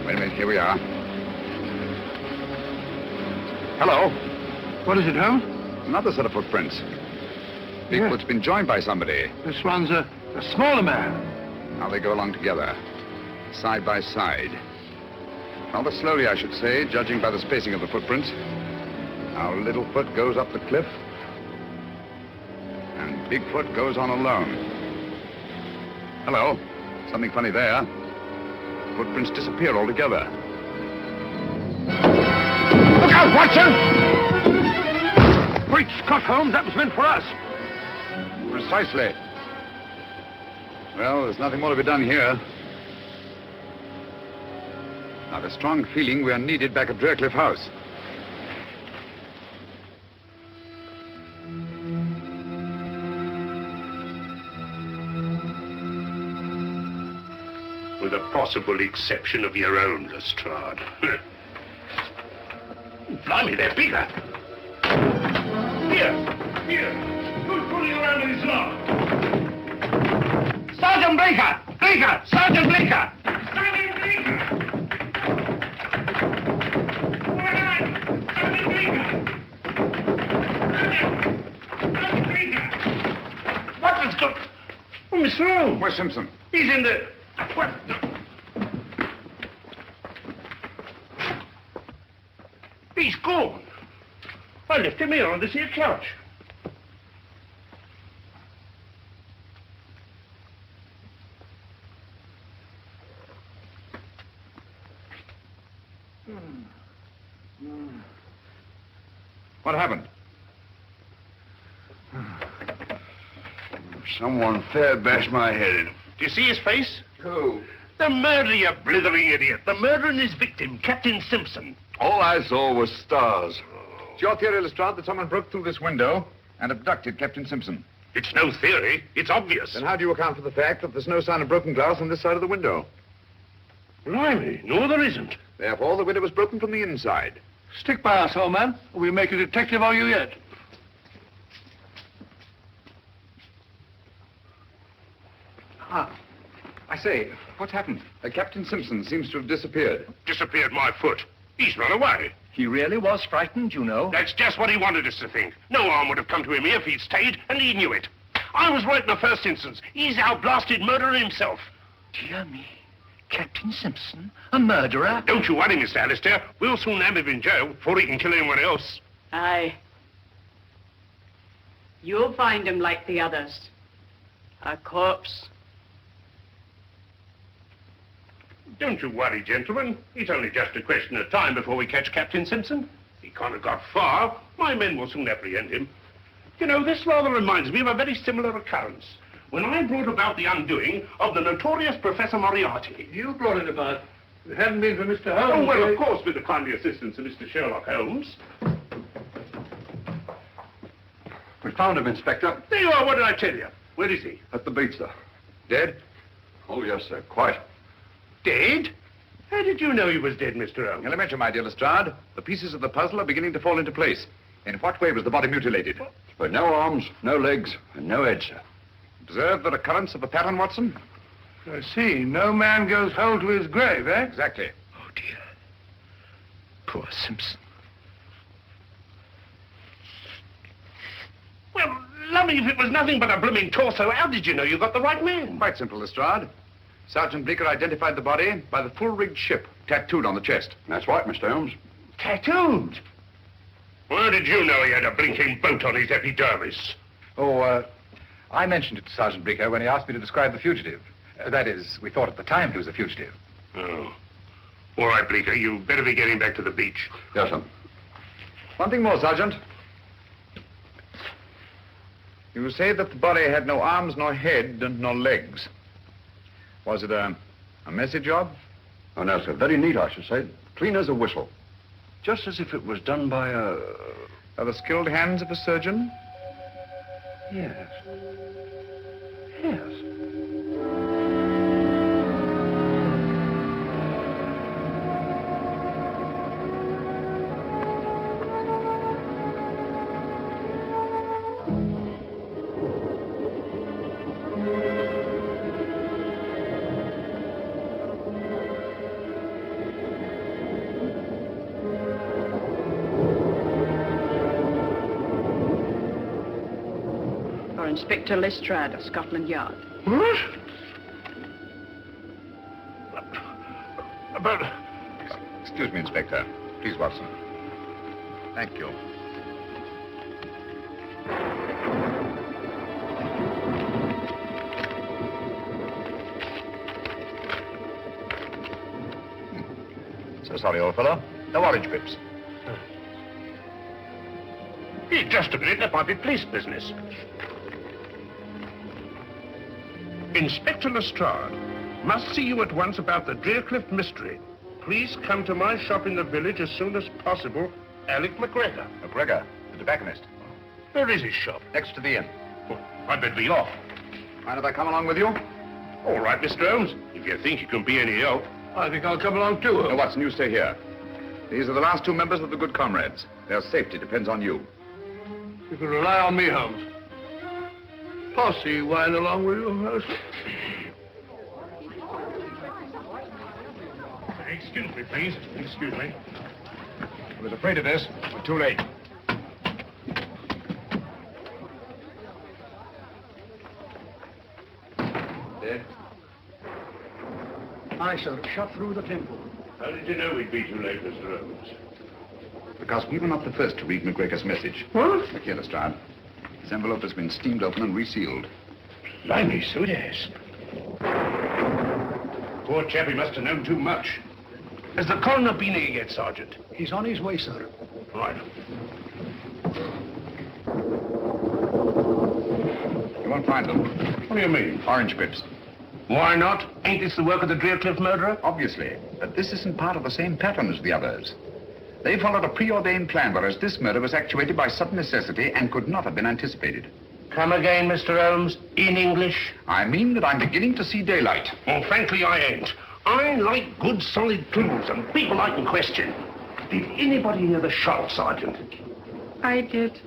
Wait a minute. Here we are. Hello. What is it, Holmes? Another set of footprints. Bigfoot's been joined by somebody. This one's a smaller man. Now they go along together, side by side. Rather slowly, I should say, judging by the spacing of the footprints. Now Littlefoot goes up the cliff, and Bigfoot goes on alone. Hello. Something funny there. Footprints disappear altogether. Look out, Watson! Great Scott, Holmes, that was meant for us. Precisely. Well, there's nothing more to be done here. I've a strong feeling we are needed back at Draycliff House. With a possible exception of your own, Lestrade. Blimey, they're bigger. Here. Who's pulling around in this lock? Sergeant Bleeker! Sergeant Bleeker! Sergeant Bleeker! Sergeant Bleeker! Sergeant Bleeker! What has got... Oh, Mr. Holmes. Where's Simpson? He's in the... What? He's gone. I left him here on this here couch. What happened? Someone fair bashed my head in. Do you see his face? Who? The murderer, you blithering idiot. The murderer and his victim, Captain Simpson. All I saw was stars. It's your theory, Lestrade, that someone broke through this window and abducted Captain Simpson. It's no theory. It's obvious. Then how do you account for the fact that there's no sign of broken glass on this side of the window? Blimey, no, there isn't. Therefore, the window was broken from the inside. Stick by us, old man. We'll make a detective of you yet. I say, what's happened? Captain Simpson seems to have disappeared. Disappeared my foot. He's run away. He really was frightened, you know. That's just what he wanted us to think. No harm would have come to him here if he'd stayed, and he knew it. I was right in the first instance. He's our blasted murderer himself. Dear me. Captain Simpson, a murderer? Don't you worry, Mr. Alistair. We'll soon have him in jail before he can kill anyone else. Aye. You'll find him like the others. A corpse. Don't you worry, gentlemen. It's only just a question of time before we catch Captain Simpson. He can't have got far. My men will soon apprehend him. You know, this rather reminds me of a very similar occurrence. When I brought about the undoing of the notorious Professor Moriarty. You brought it about. If it hadn't been for Mr. Holmes... Oh, well, of course, with the kindly assistance of Mr. Sherlock Holmes. We found him, Inspector. There you are. What did I tell you? Where is he? At the beach, sir. Dead? Oh, yes, sir. Quite. Dead? How did you know he was dead, Mr. Holmes? Elementary, my dear Lestrade. The pieces of the puzzle are beginning to fall into place. In what way was the body mutilated? But no arms, no legs, and no head, sir. Observe the recurrence of a pattern, Watson? I see. No man goes whole to his grave, eh? Exactly. Oh, dear. Poor Simpson. Well, lummy, if it was nothing but a blooming torso, how did you know you got the right man? Quite simple, Lestrade. Sergeant Bleeker identified the body by the full-rigged ship tattooed on the chest. That's right, Mr. Holmes. Tattooed? Where did you know he had a blinking boat on his epidermis? Oh, I mentioned it to Sergeant Bleeker when he asked me to describe the fugitive. That is, we thought at the time he was a fugitive. Oh. All right, Bleeker, you better be getting back to the beach. Yes, sir. One thing more, Sergeant. You say that the body had no arms, nor head, and no legs. Was it a messy job? Oh, no, sir. Very neat, I should say. Clean as a whistle. Just as if it was done by a... Are the skilled hands of a surgeon? Yes. Yes. Inspector Lestrade of Scotland Yard. What? But... Excuse me, Inspector. Please, Watson. Thank you. So sorry, old fellow. No orange pips. Hey, just a minute. That might be police business. Inspector Lestrade, must see you at once about the Drearcliff mystery. Please come to my shop in the village as soon as possible. Alec McGregor. McGregor, the tobacconist. Where is his shop? Next to the inn. Oh, I'd better be off. Mind if I come along with you? All right, Mr. Holmes. If you think you can be any help. I think I'll come along too. No, Watson, you stay here. These are the last two members of the Good Comrades. Their safety depends on you. You can rely on me, Holmes. Pass the wine along with you, Alistair. Excuse me, please. Excuse me. I was afraid of this. We're too late. Dead? Aye, sir. Shot through the temple. How did you know we'd be too late, Mr. Holmes? Because we were not the first to read McGregor's message. What? Look here, Lestrade. This envelope has been steamed open and resealed. Blimey, so yes. Poor chap, he must have known too much. Has the coroner been here yet, Sergeant? He's on his way, sir. Right. You won't find them. What do you mean? Orange pips. Why not? Ain't this the work of the Drearcliff murderer? Obviously. But this isn't part of the same pattern as the others. They followed a preordained plan, whereas this murder was actuated by sudden necessity and could not have been anticipated. Come again, Mr. Holmes, in English. I mean that I'm beginning to see daylight. Well, frankly, I ain't. I like good, solid clues and people I can question. Did anybody hear the shot, Sergeant? I did.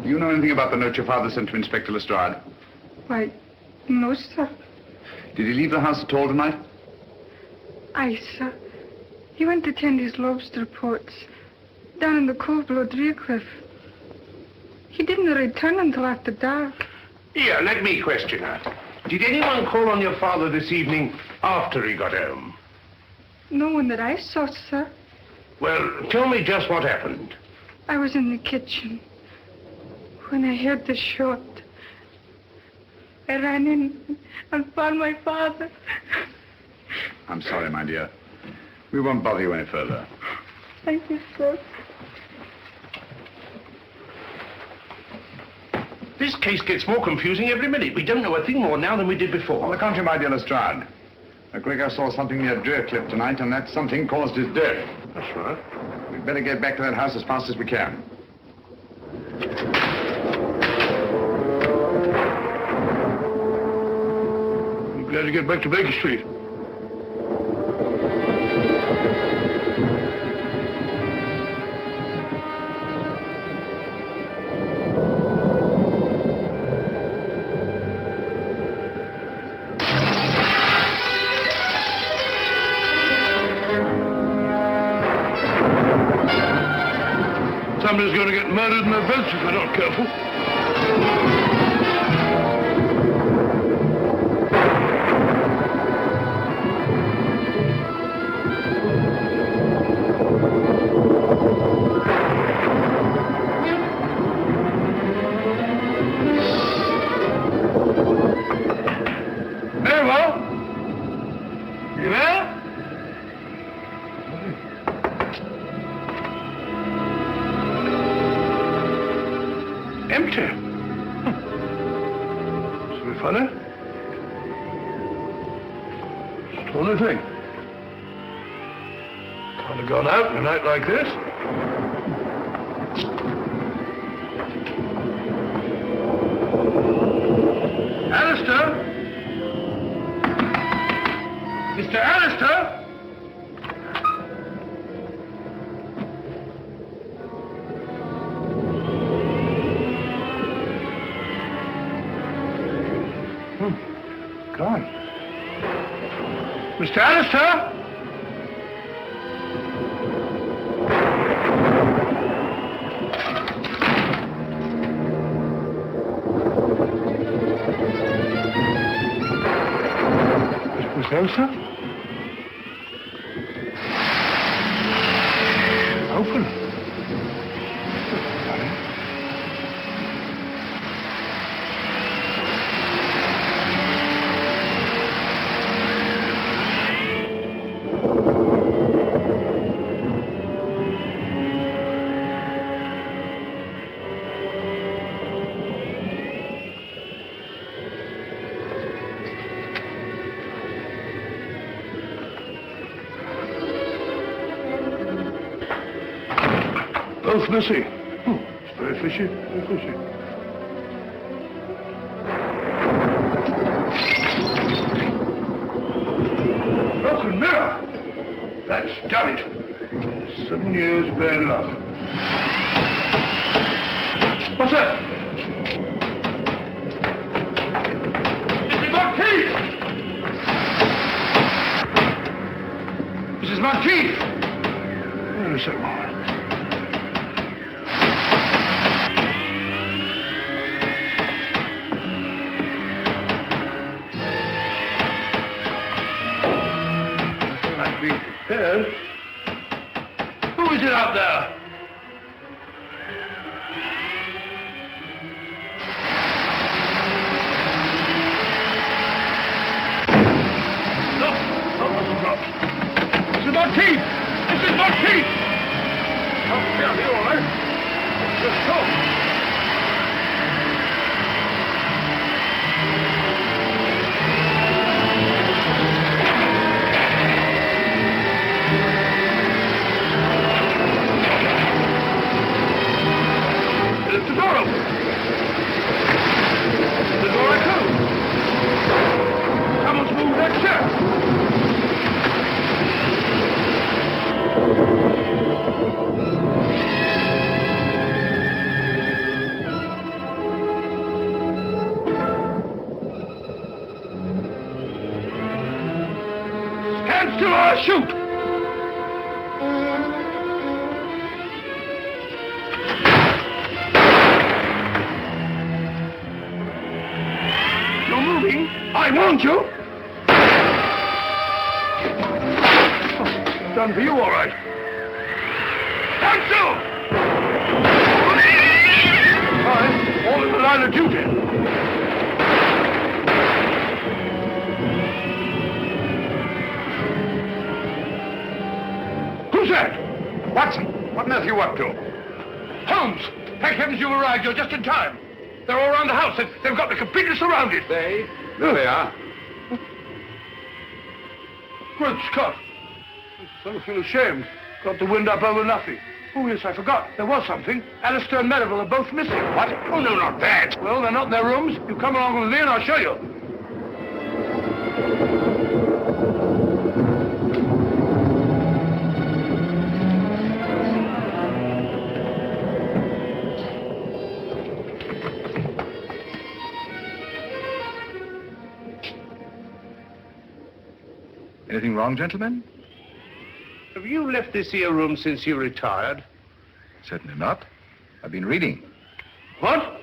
Do you know anything about the note your father sent to Inspector Lestrade? Why, no, sir. Did he leave the house at all tonight? Aye, sir. He went to tend his lobster pots down in the cove below Drearcliff. He didn't return until after dark. Here, let me question her. Did anyone call on your father this evening after he got home? No one that I saw, sir. Well, tell me just what happened. I was in the kitchen when I heard the shot. I ran in and found my father. I'm sorry, my dear. We won't bother you any further. Thank you, sir. This case gets more confusing every minute. We don't know a thing more now than we did before. On the contrary, my dear Lestrade. McGregor saw something near Drearcliff tonight, and that something caused his death. That's right. We'd better get back to that house as fast as we can. I'm glad to get back to Baker Street. Somebody's going to get murdered in their beds if they're not careful. Mabel? You there? Empty. So funny. It's the only thing. Can't have gone out in a night like this. Alistair? Mr. Alistair? Gone. Mr. Alistair? Mr. Alistair? Open. Both missing. It's very fishy, very fishy. Broken mirror! That's have it. 7 years bad luck. What's that? Mrs. Monteith! Mrs. Monteith! Wait a second. Might be prepared. Who is it out there? Mrs. Monteith! Mrs. Monteith! Oh, yeah, you're all right. Just go. Lift the door open. The door I closed. Someone's moved that chair. Stand still or I'll shoot! You're moving. I warned you. Oh, done for you, all right. Stand still! Fine. All in the line of duty. Who's that? Watson, what on earth are you up to? Holmes! Thank heavens you arrived. You're just in time. They're all around the house. They've got me completely surrounded. There they are. Great Scott. I feel ashamed. Got the wind up over nothing. Oh, yes, I forgot. There was something. Alistair and Merivale are both missing. What? Oh, no, not that. Well, they're not in their rooms. You come along with me and I'll show you. Anything wrong, gentlemen? Have you left this here room since you retired? Certainly not. I've been reading. What?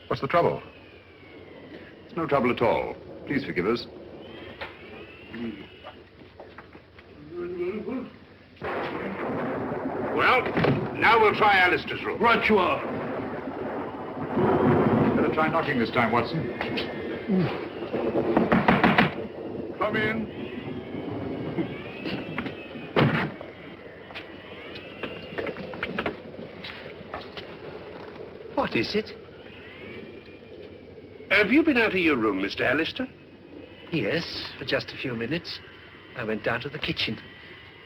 What's the trouble? It's no trouble at all. Please forgive us. Well, now we'll try Alistair's room. Right you are. Better try knocking this time, Watson. Come in. What is it? Have you been out of your room, Mr. Alistair? Yes, for just a few minutes. I went down to the kitchen,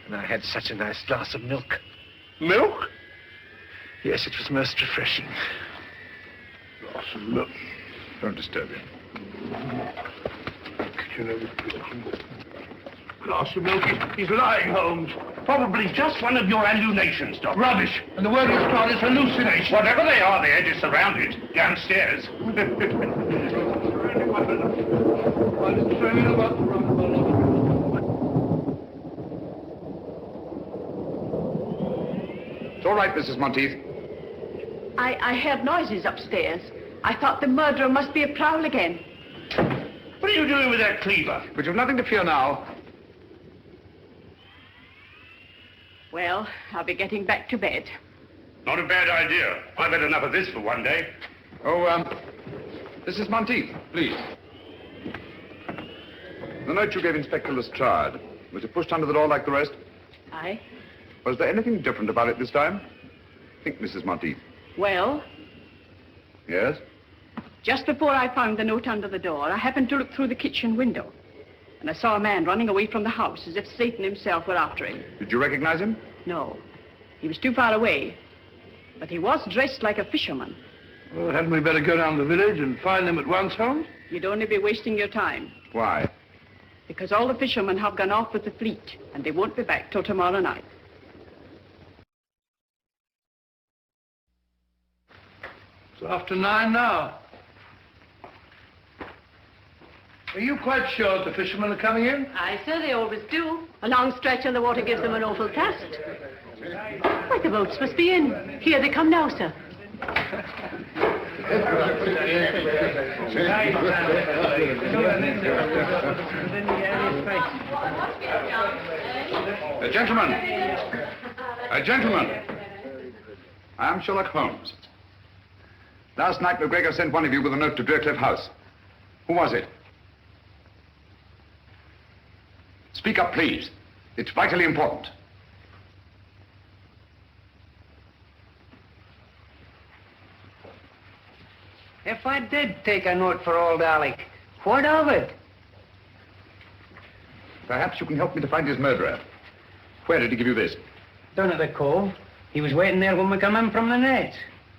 and I had such a nice glass of milk. Milk? Yes, it was most refreshing. Glass of milk. Don't disturb him. Kitchen over kitchen. Glass of milk. He's lying, Holmes. Probably just one of your hallucinations, Doc. Rubbish. And the word it's called is hallucination. Whatever they are, the edge is surrounded. Downstairs. It's all right, Mrs. Monteith. I heard noises upstairs. I thought the murderer must be a prowl again. What are you doing with that cleaver? But you've nothing to fear now. Well, I'll be getting back to bed. Not a bad idea. I've had enough of this for one day. Oh, Mrs. Monteith, please. The note you gave Inspector Lestrade, was it pushed under the door like the rest? Aye. Was there anything different about it this time? Think, Mrs. Monteith. Well, Yes? just before I found the note under the door, I happened to look through the kitchen window. And I saw a man running away from the house as if Satan himself were after him. Did you recognize him? No, he was too far away. But he was dressed like a fisherman. Well, hadn't we better go down the village and find them at once, Holmes? You'd only be wasting your time. Why? because all the fishermen have gone off with the fleet, and they won't be back till tomorrow night. It's after 9 now. Are you quite sure the fishermen are coming in? Aye, sir, they always do. A long stretch and the water gives them an awful test. Why, the boats must be in. Here they come now, sir. Gentlemen. Gentlemen. I am Sherlock Holmes. Last night, McGregor sent one of you with a note to Driercliff House. Who was it? Speak up, please. It's vitally important. If I did take a note for old Alec, what of it? Perhaps you can help me to find his murderer. Where did he give you this? Down at the cove. He was waiting there when we come in from the net.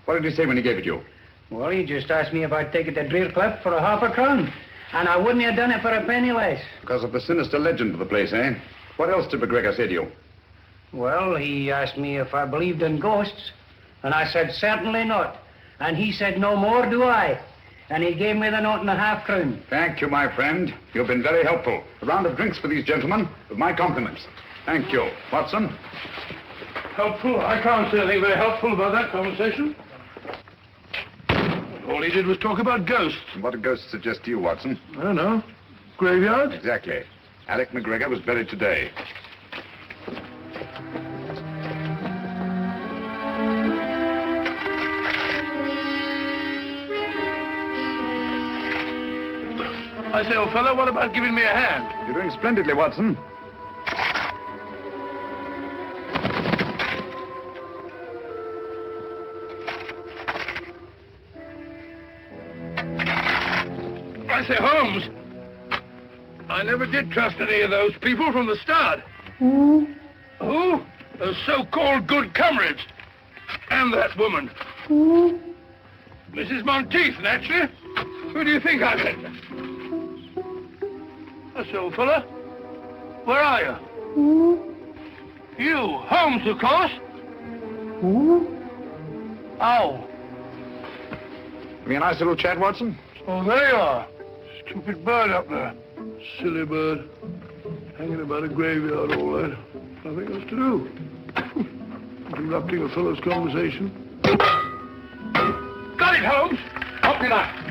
What did he say when he gave it you? Well, he just asked me if I'd take it to Driercliff for ½ crown. And I wouldn't have done it for a penny less. Because of the sinister legend of the place, eh? What else did McGregor say to you? Well, he asked me if I believed in ghosts. And I said, certainly not. And he said, no more do I. And he gave me the note and ½ crown. Thank you, my friend. You've been very helpful. A round of drinks for these gentlemen, with my compliments. Thank you. Watson? Helpful? I can't say anything very helpful about that conversation. All he did was talk about ghosts. And what did ghosts suggest to you, Watson? I don't know. Graveyard? Exactly. Alec McGregor was buried today. I say, old fellow, what about giving me a hand? You're doing splendidly, Watson. I say, Holmes, I never did trust any of those people from the start. Who? Who? Those so-called good comrades. And that woman. Who? Mrs. Monteith, naturally. Who do you think I meant? That's old fella. Where are you? Who? You, Holmes, of course. Who? Oh. Give me a nice little chat, Watson. Oh, there you are. Stupid bird up there. Silly bird. Hanging about a graveyard all that. Nothing else to do. Interrupting a fellow's conversation. Got it, Holmes. Help me that.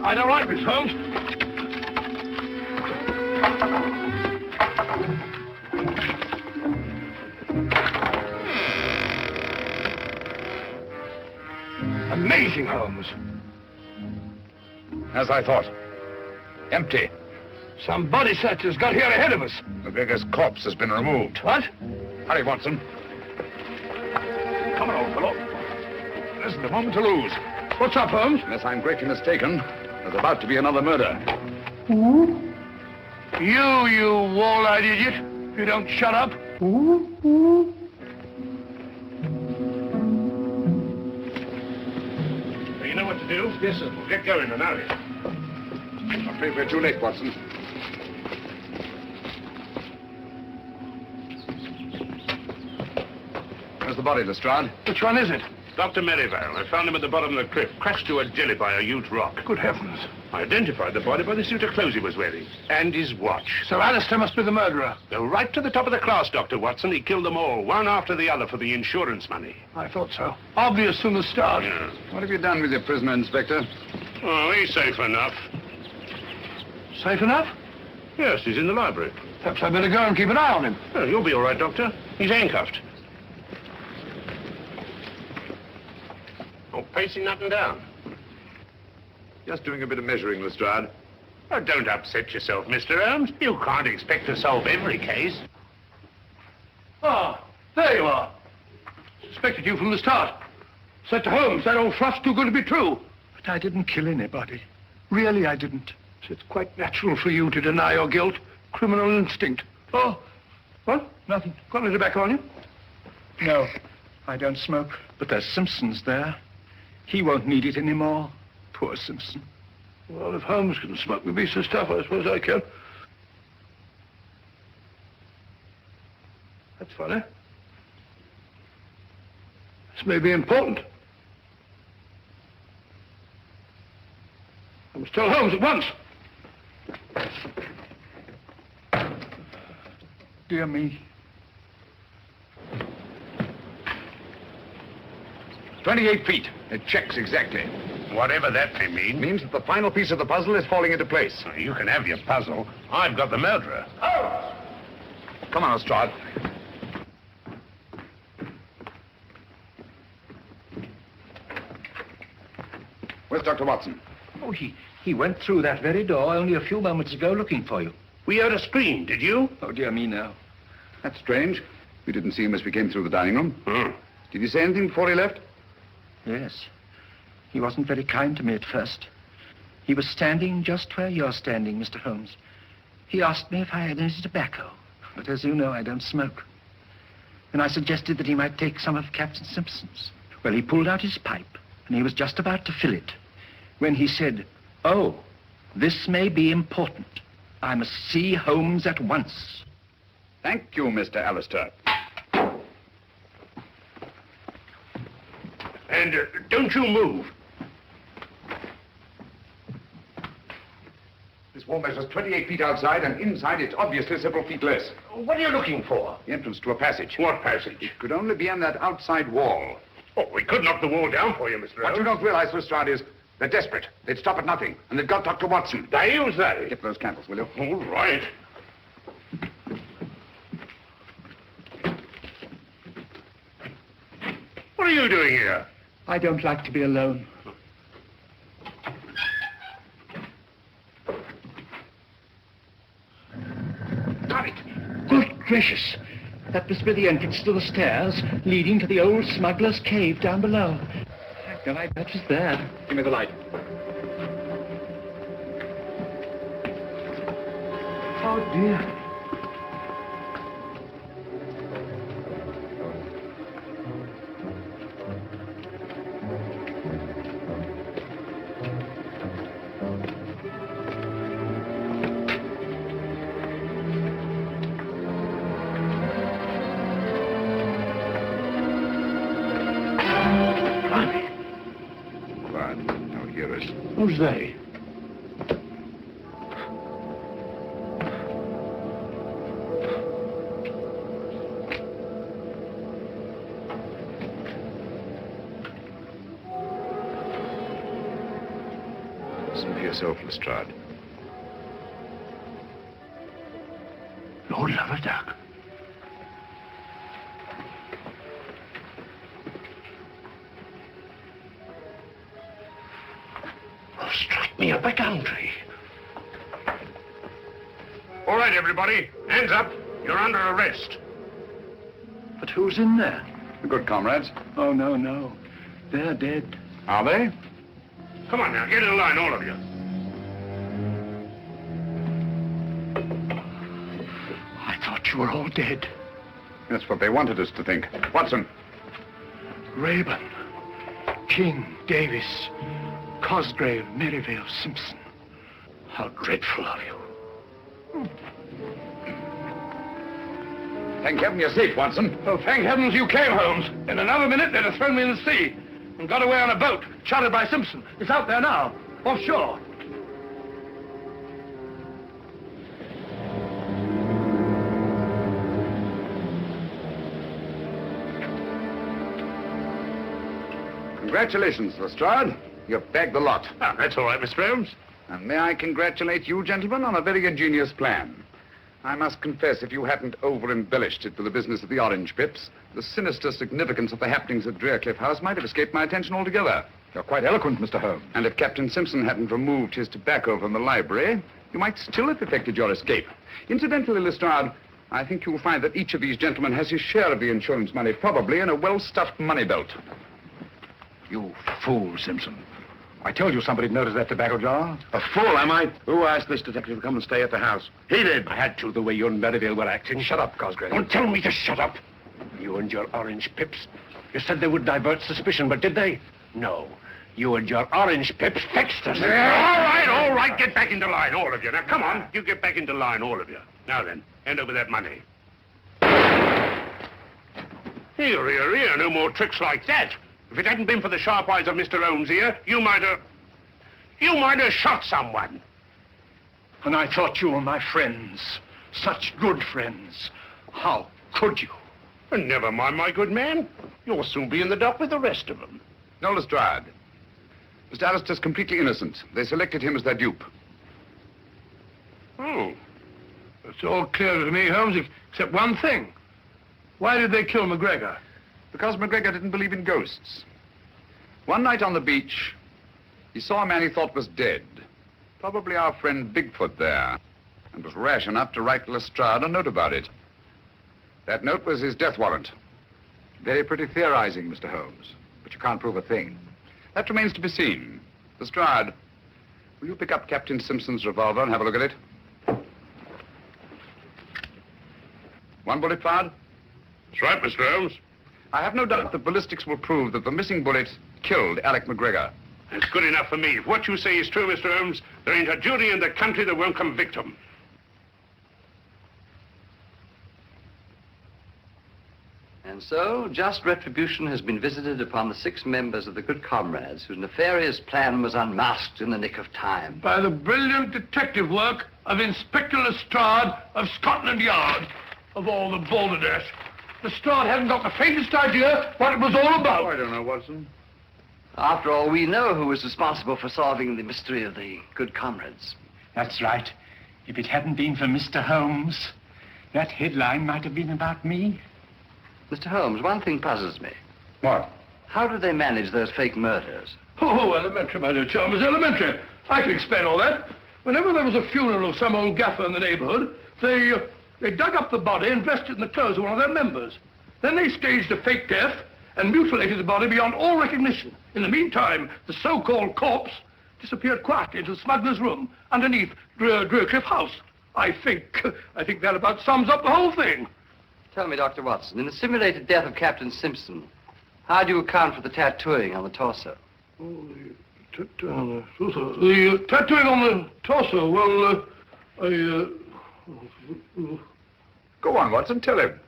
I don't like this, Holmes. Amazing, Holmes. As I thought. Empty. Some body searchers got here ahead of us. McGregor's corpse has been removed. What? Hurry, Watson. Come on, old fellow. There isn't a moment to lose. What's up, Holmes? Unless I'm greatly mistaken, there's about to be another murder. Who? You wall-eyed idiot. If you don't shut up. Who? Who? You know what to do? Yes, sir. Well, get going and hurry. I'm afraid we're too late, Watson. Where's the body, Lestrade? Which one is it? Dr. Merivale. I found him at the bottom of the cliff, crashed to a jelly by a huge rock. Good heavens. I identified the body by the suit of clothes he was wearing. And his watch. So Alistair must be the murderer. Go right to the top of the class, Dr. Watson. He killed them all, one after the other, for the insurance money. I thought so. Obvious from the start. Yeah. What have you done with your prisoner, Inspector? Oh, he's safe enough. Safe enough? Yes, he's in the library. Perhaps I'd better go and keep an eye on him. Well, you'll be all right, Doctor. He's handcuffed. Oh, pacing up and down. Just doing a bit of measuring, Lestrade. Oh, don't upset yourself, Mr. Holmes. You can't expect to solve every case. Ah, there you are. Suspected you from the start. Said to Holmes, that old fluff's too good to be true. But I didn't kill anybody. Really, I didn't. It's quite natural for you to deny your guilt. Criminal instinct. Oh, what? Nothing. Got any tobacco on you? No, I don't smoke. But there's Simpson's there. He won't need it anymore. Poor Simpson. Well, if Holmes can smoke me piece of stuff, I suppose I can. That's funny. This may be important. I must tell Holmes at once. Dear me. 28 feet. It checks exactly. Whatever that may mean. Means that the final piece of the puzzle is falling into place. You can have your puzzle. I've got the murderer. Oh! Come on, Lestrade. Where's Dr. Watson? Oh, he went through that very door only a few moments ago looking for you. We heard a scream, did you? Oh, dear me, no. That's strange. We didn't see him as we came through the dining room. Did he say anything before he left? Yes. He wasn't very kind to me at first. He was standing just where you're standing, Mr. Holmes. He asked me if I had any tobacco, but as you know, I don't smoke. And I suggested that he might take some of Captain Simpson's. Well, he pulled out his pipe, and he was just about to fill it, when he said, "Oh, this may be important. I must see Holmes at once." Thank you, Mr. Alistair. And don't you move. This wall measures 28 feet outside, and inside it's obviously several feet less. What are you looking for? The entrance to a passage. What passage? It could only be on that outside wall. Oh, we could knock the wall down for you, Mr. What you don't realize, Lestrade, is they're desperate. They'd stop at nothing, and they've got Dr. Watson. They use that. Get those candles, will you? All right. What are you doing here? I don't like to be alone. Got it. Good gracious. That must be the entrance to the stairs leading to the old smuggler's cave down below. No, I bet was there. Give me the light. Oh, dear. Who's they? Listen for yourself, Lestrade. Lord love a duck. Strike me up a country. All right, everybody. Hands up. You're under arrest. But who's in there? The good comrades. Oh, no, no. They're dead. Are they? Come on now, get in line, all of you. I thought you were all dead. That's what they wanted us to think. Watson. Rayburn, King, Davis, Cosgrave, Merivale, Simpson. How dreadful of you. Thank heaven you're safe, Watson. Oh, thank heavens you came, Holmes. In another minute, they'd have thrown me in the sea and got away on a boat, chartered by Simpson. It's out there now, offshore. Congratulations, Lestrade. You've bagged the lot. Ah, that's all right, Mr. Holmes. And may I congratulate you, gentlemen, on a very ingenious plan. I must confess, if you hadn't over-embellished it with the business of the orange pips, the sinister significance of the happenings at Drearcliff House might have escaped my attention altogether. You're quite eloquent, Mr. Holmes. And if Captain Simpson hadn't removed his tobacco from the library, you might still have effected your escape. Incidentally, Lestrade, I think you'll find that each of these gentlemen has his share of the insurance money, probably in a well-stuffed money belt. You fool, Simpson. I told you somebody'd noticed that tobacco jar. A fool, am I? Who asked this detective to come and stay at the house? He did. I had to, the way you and Merivale were acting. Shut up, Cosgrave. Don't tell me to shut up. You and your orange pips. You said they would divert suspicion, but did they? No. You and your orange pips fixed us. All right, get back into line, all of you. Now, come on, you get back into line, all of you. Now then, hand over that money. Here, no more tricks like that. If it hadn't been for the sharp eyes of Mr. Holmes here, you might have shot someone. And I thought you were my friends. Such good friends. How could you? And never mind, my good man. You'll soon be in the dock with the rest of them. No, Lestrade. Mr. Alistair's completely innocent. They selected him as their dupe. Oh. It's all clear to me, Holmes, except one thing. Why did they kill McGregor? Because McGregor didn't believe in ghosts. One night on the beach, he saw a man he thought was dead. Probably our friend Bigfoot there. And was rash enough to write Lestrade a note about it. That note was his death warrant. Very pretty theorizing, Mr. Holmes. But you can't prove a thing. That remains to be seen. Lestrade, will you pick up Captain Simpson's revolver and have a look at it? One bullet fired? That's right, Mr. Holmes. I have no doubt that ballistics will prove that the missing bullet killed Alec McGregor. That's good enough for me. If what you say is true, Mr. Holmes, there ain't a jury in the country that won't convict him. And so, just retribution has been visited upon the 6 members of the Good Comrades whose nefarious plan was unmasked in the nick of time. By the brilliant detective work of Inspector Lestrade of Scotland Yard. Of all the balderdash. Lestrade hadn't got the faintest idea what it was all about. Oh, I don't know, Watson. After all, we know who was responsible for solving the mystery of the Good Comrades. That's right. If it hadn't been for Mr. Holmes, that headline might have been about me. Mr. Holmes, one thing puzzles me. What? How did they manage those fake murders? Oh, elementary, my dear Chalmers, elementary. I can explain all that. Whenever there was a funeral of some old gaffer in the neighborhood, they dug up the body and dressed it in the clothes of one of their members. Then they staged a fake death and mutilated the body beyond all recognition. In the meantime, the so-called corpse disappeared quietly into the smuggler's room underneath Drearcliff House. I think that about sums up the whole thing. Tell me, Dr. Watson, in the simulated death of Captain Simpson, how do you account for the tattooing on the torso? Oh, the tattooing on the torso, well, Go on, Watson, tell him.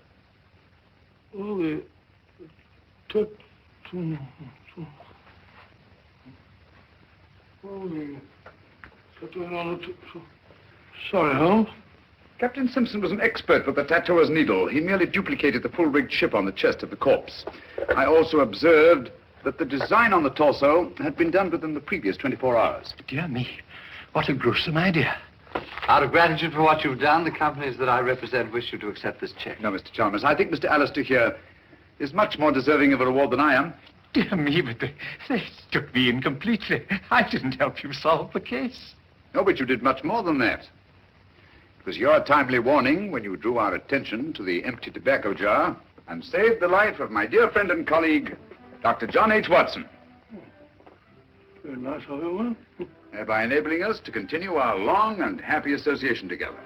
Oh, the tattooing on the Sorry, Holmes. Captain Simpson was an expert with the tattooer's needle. He merely duplicated the full-rigged ship on the chest of the corpse. I also observed that the design on the torso had been done within the previous 24 hours. Dear me, what a gruesome idea. Out of gratitude for what you've done, the companies that I represent wish you to accept this check. No, Mr. Chalmers, I think Mr. Alistair here is much more deserving of a reward than I am. Dear me, but they took me in completely. I didn't help you solve the case. No, but you did much more than that. It was your timely warning when you drew our attention to the empty tobacco jar and saved the life of my dear friend and colleague, Dr. John H. Watson. Very nice of you, Thereby enabling us to continue our long and happy association together.